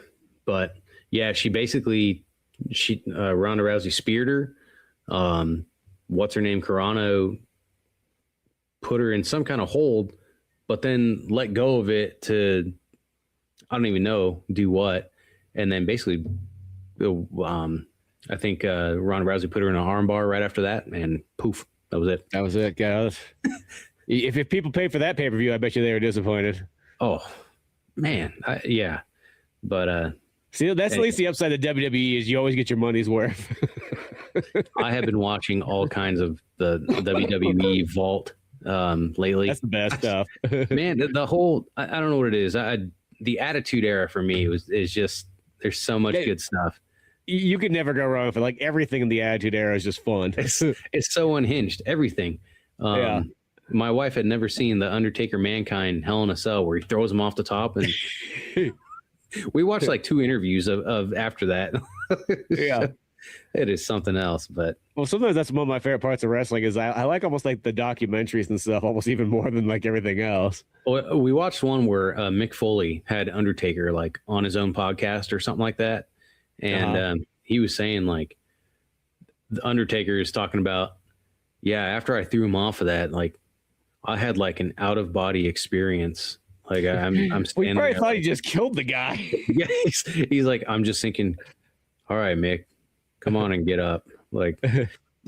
but yeah, Ronda Rousey speared her. What's her name? Carano put her in some kind of hold, but then let go of it to, I don't even know, do what. And then basically, I think Ronda Rousey put her in an armbar right after that, and poof, that was it. That was it, guys. If people paid for that pay-per-view, I bet you they were disappointed. Oh, man. Yeah. But see, that's at least the upside of WWE is you always get your money's worth. I have been watching all kinds of the WWE vault lately. That's the best stuff. Man, the whole, I don't know what it is. The Attitude Era for me is just, there's so much good stuff. You could never go wrong with it. Like everything in the Attitude Era is just fun. It's so unhinged. Everything. Yeah. My wife had never seen the Undertaker Mankind Hell in a Cell where he throws him off the top, and we watched like 2 interviews of after that. Yeah. It is something else. But well, sometimes that's one of my favorite parts of wrestling is I like almost like the documentaries and stuff almost even more than like everything else. Well, we watched one where Mick Foley had Undertaker like on his own podcast or something like that, and he was saying like the Undertaker is talking about, yeah, after I threw him off of that, like I had like an out of body experience. Like I'm we probably thought he just killed the guy. Yeah, he's like, I'm just thinking, all right, Mick, come on and get up. Like,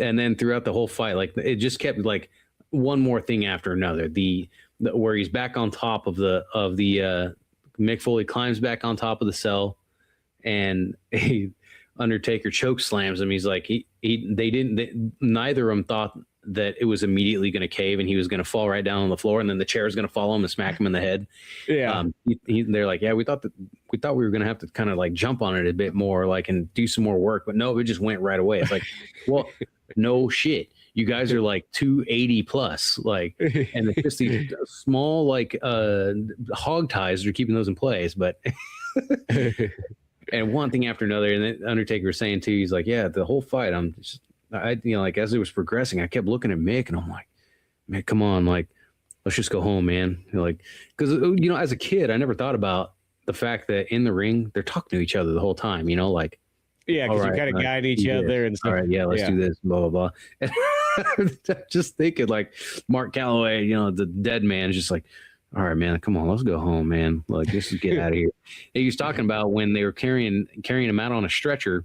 and then throughout the whole fight, like it just kept like one more thing after another. The where he's back on top of the Mick Foley climbs back on top of the cell, and Undertaker choke slams him. He's like, neither of them thought that it was immediately going to cave and he was going to fall right down on the floor, and then the chair is going to follow him and smack him in the head. Yeah. They're like, yeah, we thought we were going to have to kind of like jump on it a bit more, like, and do some more work, but no, it just went right away. It's like, well, no shit. You guys are like 280 plus, like, and it's just these small, like, hog ties that are keeping those in place. But, and one thing after another, and then Undertaker was saying too, he's like, yeah, the whole fight, like as it was progressing, I kept looking at Mick and I'm like, Mick, come on, like, let's just go home, man. Like, because, you know, as a kid, I never thought about the fact that in the ring, they're talking to each other the whole time, you know, like, yeah, because you're kind of guiding each other and stuff. All right, yeah, let's do this, blah, blah, blah. And just thinking like Mark Calloway, you know, the dead man is just like, all right, man, come on, let's go home, man. Like, let's just get out of here. And he was talking about when they were carrying him out on a stretcher,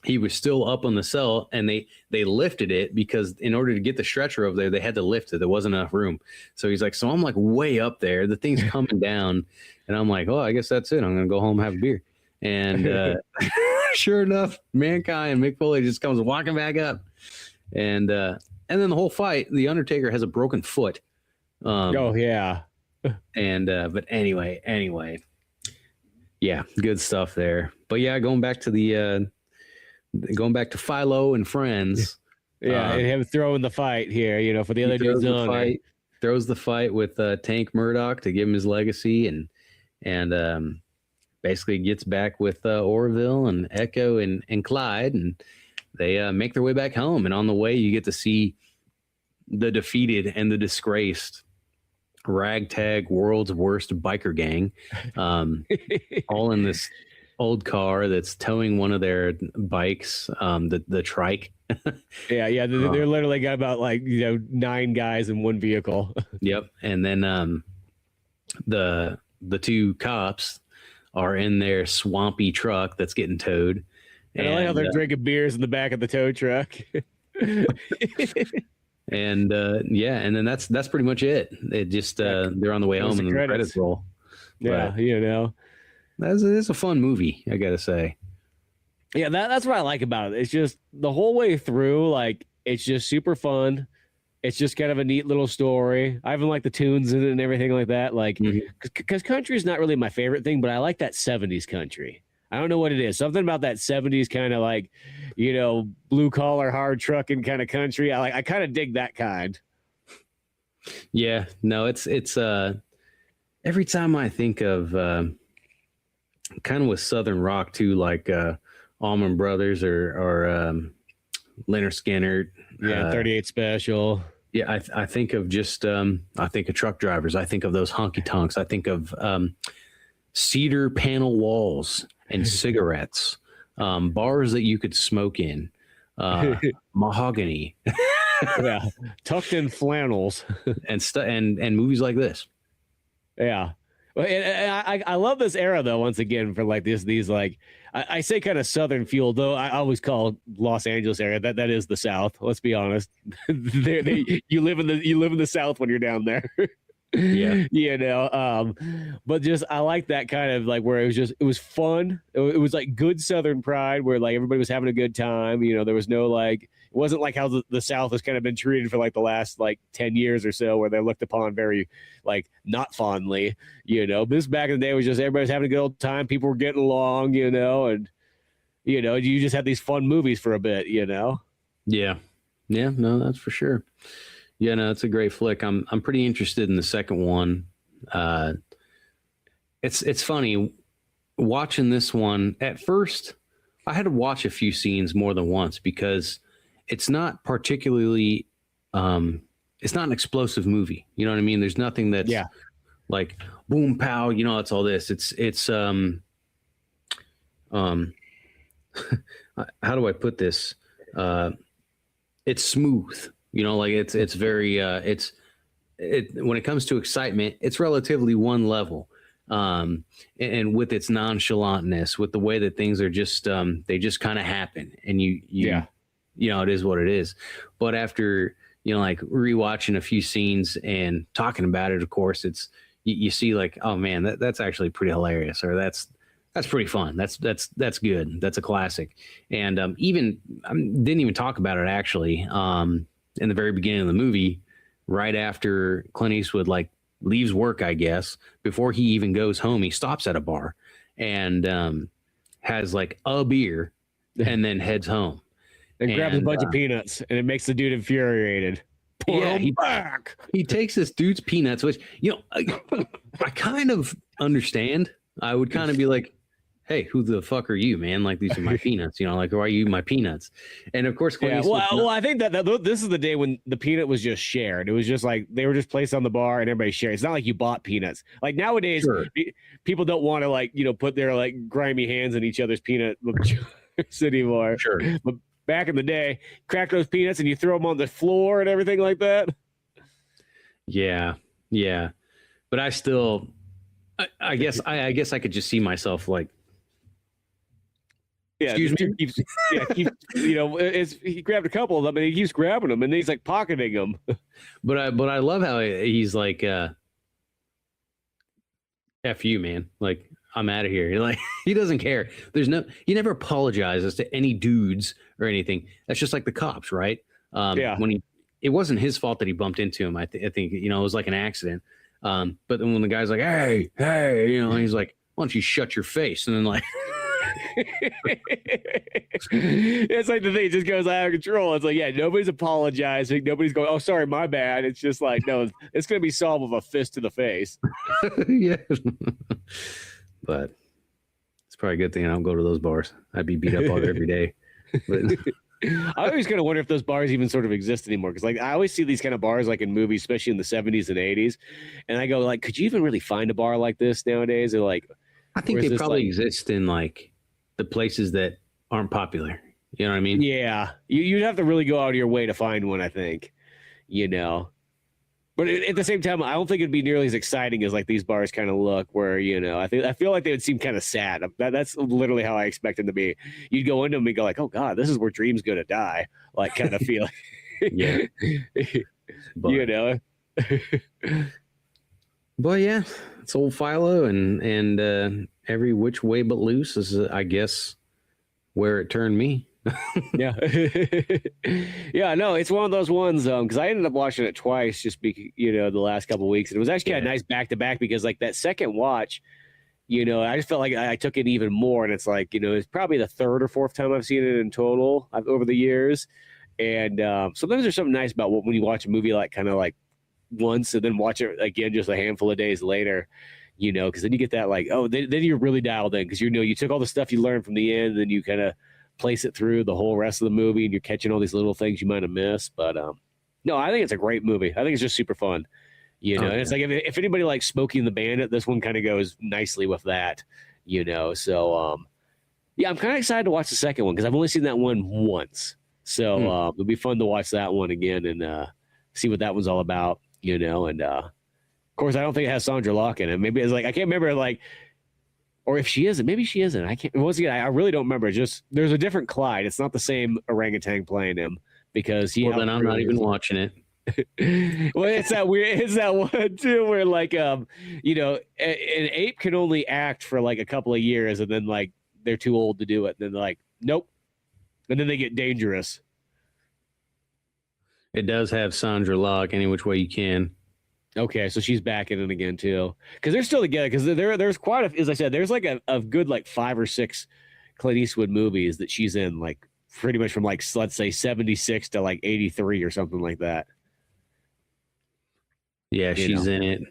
he was still up on the cell, and they lifted it because in order to get the stretcher over there, they had to lift it. There wasn't enough room. So he's like, so I'm like way up there. The thing's coming down, and I'm like, oh, I guess that's it. I'm going to go home and have a beer. And sure enough, Mankind, Mick Foley just comes walking back up. And then the whole fight, the Undertaker has a broken foot. Oh, yeah. And but anyway. Yeah, good stuff there. But yeah, going back to Philo and friends. Yeah, and him throwing the fight here, you know, for the other dudes on. Throws the fight with Tank Murdoch to give him his legacy, and basically gets back with Orville and Echo and Clyde, and they make their way back home. And on the way, you get to see the defeated and the disgraced ragtag world's worst biker gang, all in this old car that's towing one of their bikes, the trike. yeah they're literally got about like, you know, 9 guys in one vehicle. Yep. And then the 2 cops are in their swampy truck that's getting towed, and I like how they're drinking beers in the back of the tow truck. And and then that's pretty much it. It just they're on the way home and the credits roll. Yeah, but, you know, it's a fun movie, I gotta say. Yeah, that's what I like about it. It's just the whole way through, like, it's just super fun. It's just kind of a neat little story. I even like the tunes in it and everything like that. Like, because country is not really my favorite thing, but I like that 70s country. I don't know what it is. Something about that 70s kind of like, you know, blue collar, hard trucking kind of country. I kind of dig that kind. Yeah, no, it's every time I think of kind of with Southern rock too, like Allman Brothers or Leonard Skinner. 38 Special. Yeah, I think of just I think of truck drivers. I think of those honky tonks. I think of cedar panel walls and cigarettes, bars that you could smoke in, mahogany. Yeah, tucked in flannels and movies like this. Yeah. And I love this era though. Once again, for like these like I say kind of Southern fuel, though I always call Los Angeles area that is the South. Let's be honest. You live in the South when you're down there. Yeah, you know. But just I like that kind of like where it was fun. It was like good Southern pride where like everybody was having a good time. You know, there was no like. It wasn't like how the South has kind of been treated for like the last like 10 years or so, where they're looked upon very like not fondly, you know. This back in the day was just everybody was having a good old time. People were getting along, you know, and you know, you just had these fun movies for a bit, you know. Yeah, no, that's for sure. Yeah, no, it's a great flick. I'm pretty interested in the second one. It's funny watching this one. At first, I had to watch a few scenes more than once because it's not particularly it's not an explosive movie. You know what I mean? There's nothing that's like boom pow, you know, it's all this. It's how do I put this? It's smooth, you know, like it's very when it comes to excitement, it's relatively one level. And with its nonchalantness, with the way that things are just they just kind of happen, and you know, it is what it is. But after, you know, like rewatching a few scenes and talking about it, of course, it's you see like, oh man, that's actually pretty hilarious, or that's pretty fun. That's good. That's a classic. And even didn't even talk about it actually. In the very beginning of the movie, right after Clint Eastwood like leaves work, I guess, before he even goes home, he stops at a bar and has like a beer and then heads home. And grabs a bunch of peanuts, and it makes the dude infuriated. He takes this dude's peanuts, which, you know, I kind of understand. I would kind of be like, hey, who the fuck are you, man? Like, these are my peanuts, you know, like, why are you my peanuts? And of course, well, I think that this is the day when the peanut was just shared. It was just like they were just placed on the bar and everybody shared. It's not like you bought peanuts. Like nowadays, people don't want to like, you know, put their like grimy hands in each other's peanut anymore. Sure. But back in the day, crack those peanuts and you throw them on the floor and everything like that. Yeah. But I still, I guess I could just see myself like, excuse me. You know, he grabbed a couple of them and he keeps grabbing them and he's like pocketing them. But I love how he's like, F you, man. Like, I'm out of here. Like, he doesn't care. He never apologizes to any dudes or anything. That's just like the cops, right? When it wasn't his fault that he bumped into him. I think, you know, it was like an accident. But then when the guy's like, hey, you know, he's like, why don't you shut your face? And then like, it's like the thing just goes out of control. It's like, yeah, nobody's apologizing. Nobody's going, oh, sorry, my bad. It's just like, no, it's going to be solved with a fist to the face. Yeah. But it's probably a good thing I don't go to those bars. I'd be beat up all every day. But I always kind of wonder if those bars even sort of exist anymore. Because like I always see these kind of bars like in movies, especially in the 70s and 80s. And I go like, could you even really find a bar like this nowadays? Or like, I think they probably exist in like the places that aren't popular. You know what I mean? Yeah. You'd have to really go out of your way to find one, I think, you know. But at the same time, I don't think it'd be nearly as exciting as like these bars kind of look where, you know, I feel like they would seem kind of sad. That's literally how I expect them to be. You'd go into them and go like, oh God, this is where dreams go to die. Like kind of feeling. Yeah. You know? But yeah, it's old Philo and every which way but loose is, I guess, where it turned me. Yeah. Yeah, no, it's one of those ones because I ended up watching it twice just you know, the last couple of weeks, and it was actually kind of nice back to back because like that second watch, you know, I just felt like I took it even more, and it's like, you know, it's probably the third or fourth time I've seen it in total over the years. And sometimes there's something nice about when you watch a movie like kind of like once and then watch it again just a handful of days later, because then you get that like, oh, then you're really dialed in because you took all the stuff you learned from the end, and then you kind of place it through the whole rest of the movie, and you're catching all these little things you might have missed. But no, I think it's a great movie. I think it's just super fun. And it's like if anybody likes Smokey and the Bandit, this one kind of goes nicely with that. So yeah, I'm kind of excited to watch the second one because I've only seen that one once. So it'll be fun to watch that one again and see what that one's all about, and of course I don't think it has Sandra Locke in it. Maybe it's like I can't remember or if she isn't, maybe she isn't. I can't. Once again, I really don't remember. Just there's a different Clyde. It's not the same orangutan playing him because he. Well, then I'm not even watching it. Well, it's that weird. It's that one too, where like an ape can only act for like a couple of years, and then like they're too old to do it. And then they're like, nope, and then they get dangerous. It does have Sandra Locke any which way you can. Okay, so she's back in it again too, because they're still together. Because there's quite a, as I said, there's like a good like 5 or 6 Clint Eastwood movies that she's in, like pretty much from like let's say 76 to like 83 or something like that. Yeah, she's in it.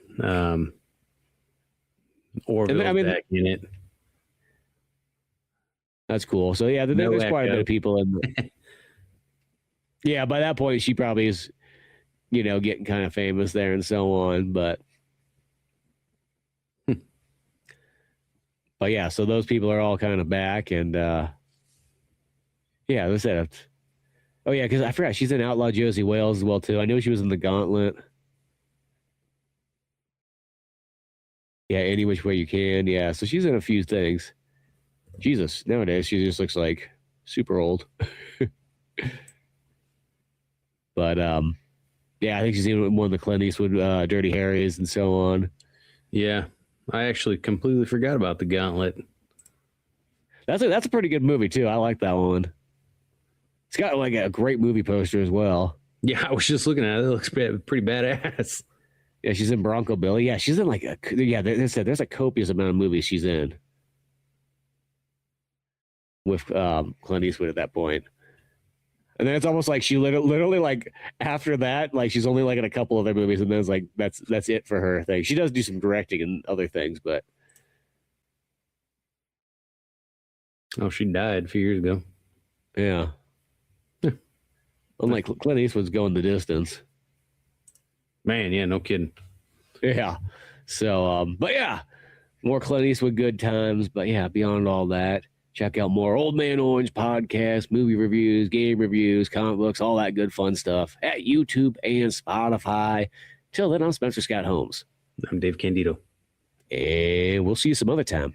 Orville's back in it. That's cool. So yeah, there's quite a bit of people in. Yeah, by that point she probably is. Getting kind of famous there and so on, but yeah, so those people are all kind of back, and yeah, that's it. Oh yeah, because I forgot she's in Outlaw Josie Wales as well too. I know she was in The Gauntlet. Yeah, Any Which Way You Can. Yeah, so she's in a few things. Jesus, nowadays she just looks like super old. But yeah, I think she's in one of the Clint Eastwood Dirty Harrys and so on. Yeah, I actually completely forgot about The Gauntlet. That's a pretty good movie too. I like that one. It's got like a great movie poster as well. Yeah, I was just looking at it. It looks pretty badass. Yeah, she's in Bronco Billy. Yeah, she's in like there's a copious amount of movies she's in with Clint Eastwood at that point. And then it's almost like she literally like after that, like she's only like in a couple other movies, and then it's like that's it for her thing. She does do some directing and other things, but she died a few years ago. Yeah. Unlike Clint Eastwood's going the distance. Man, yeah, no kidding. Yeah. So but yeah, more Clint Eastwood good times, but yeah, beyond all that, check out more Old Man Orange podcast, movie reviews, game reviews, comic books, all that good fun stuff at YouTube and Spotify. Till then, I'm Spencer Scott Holmes. I'm Dave Candito. And we'll see you some other time.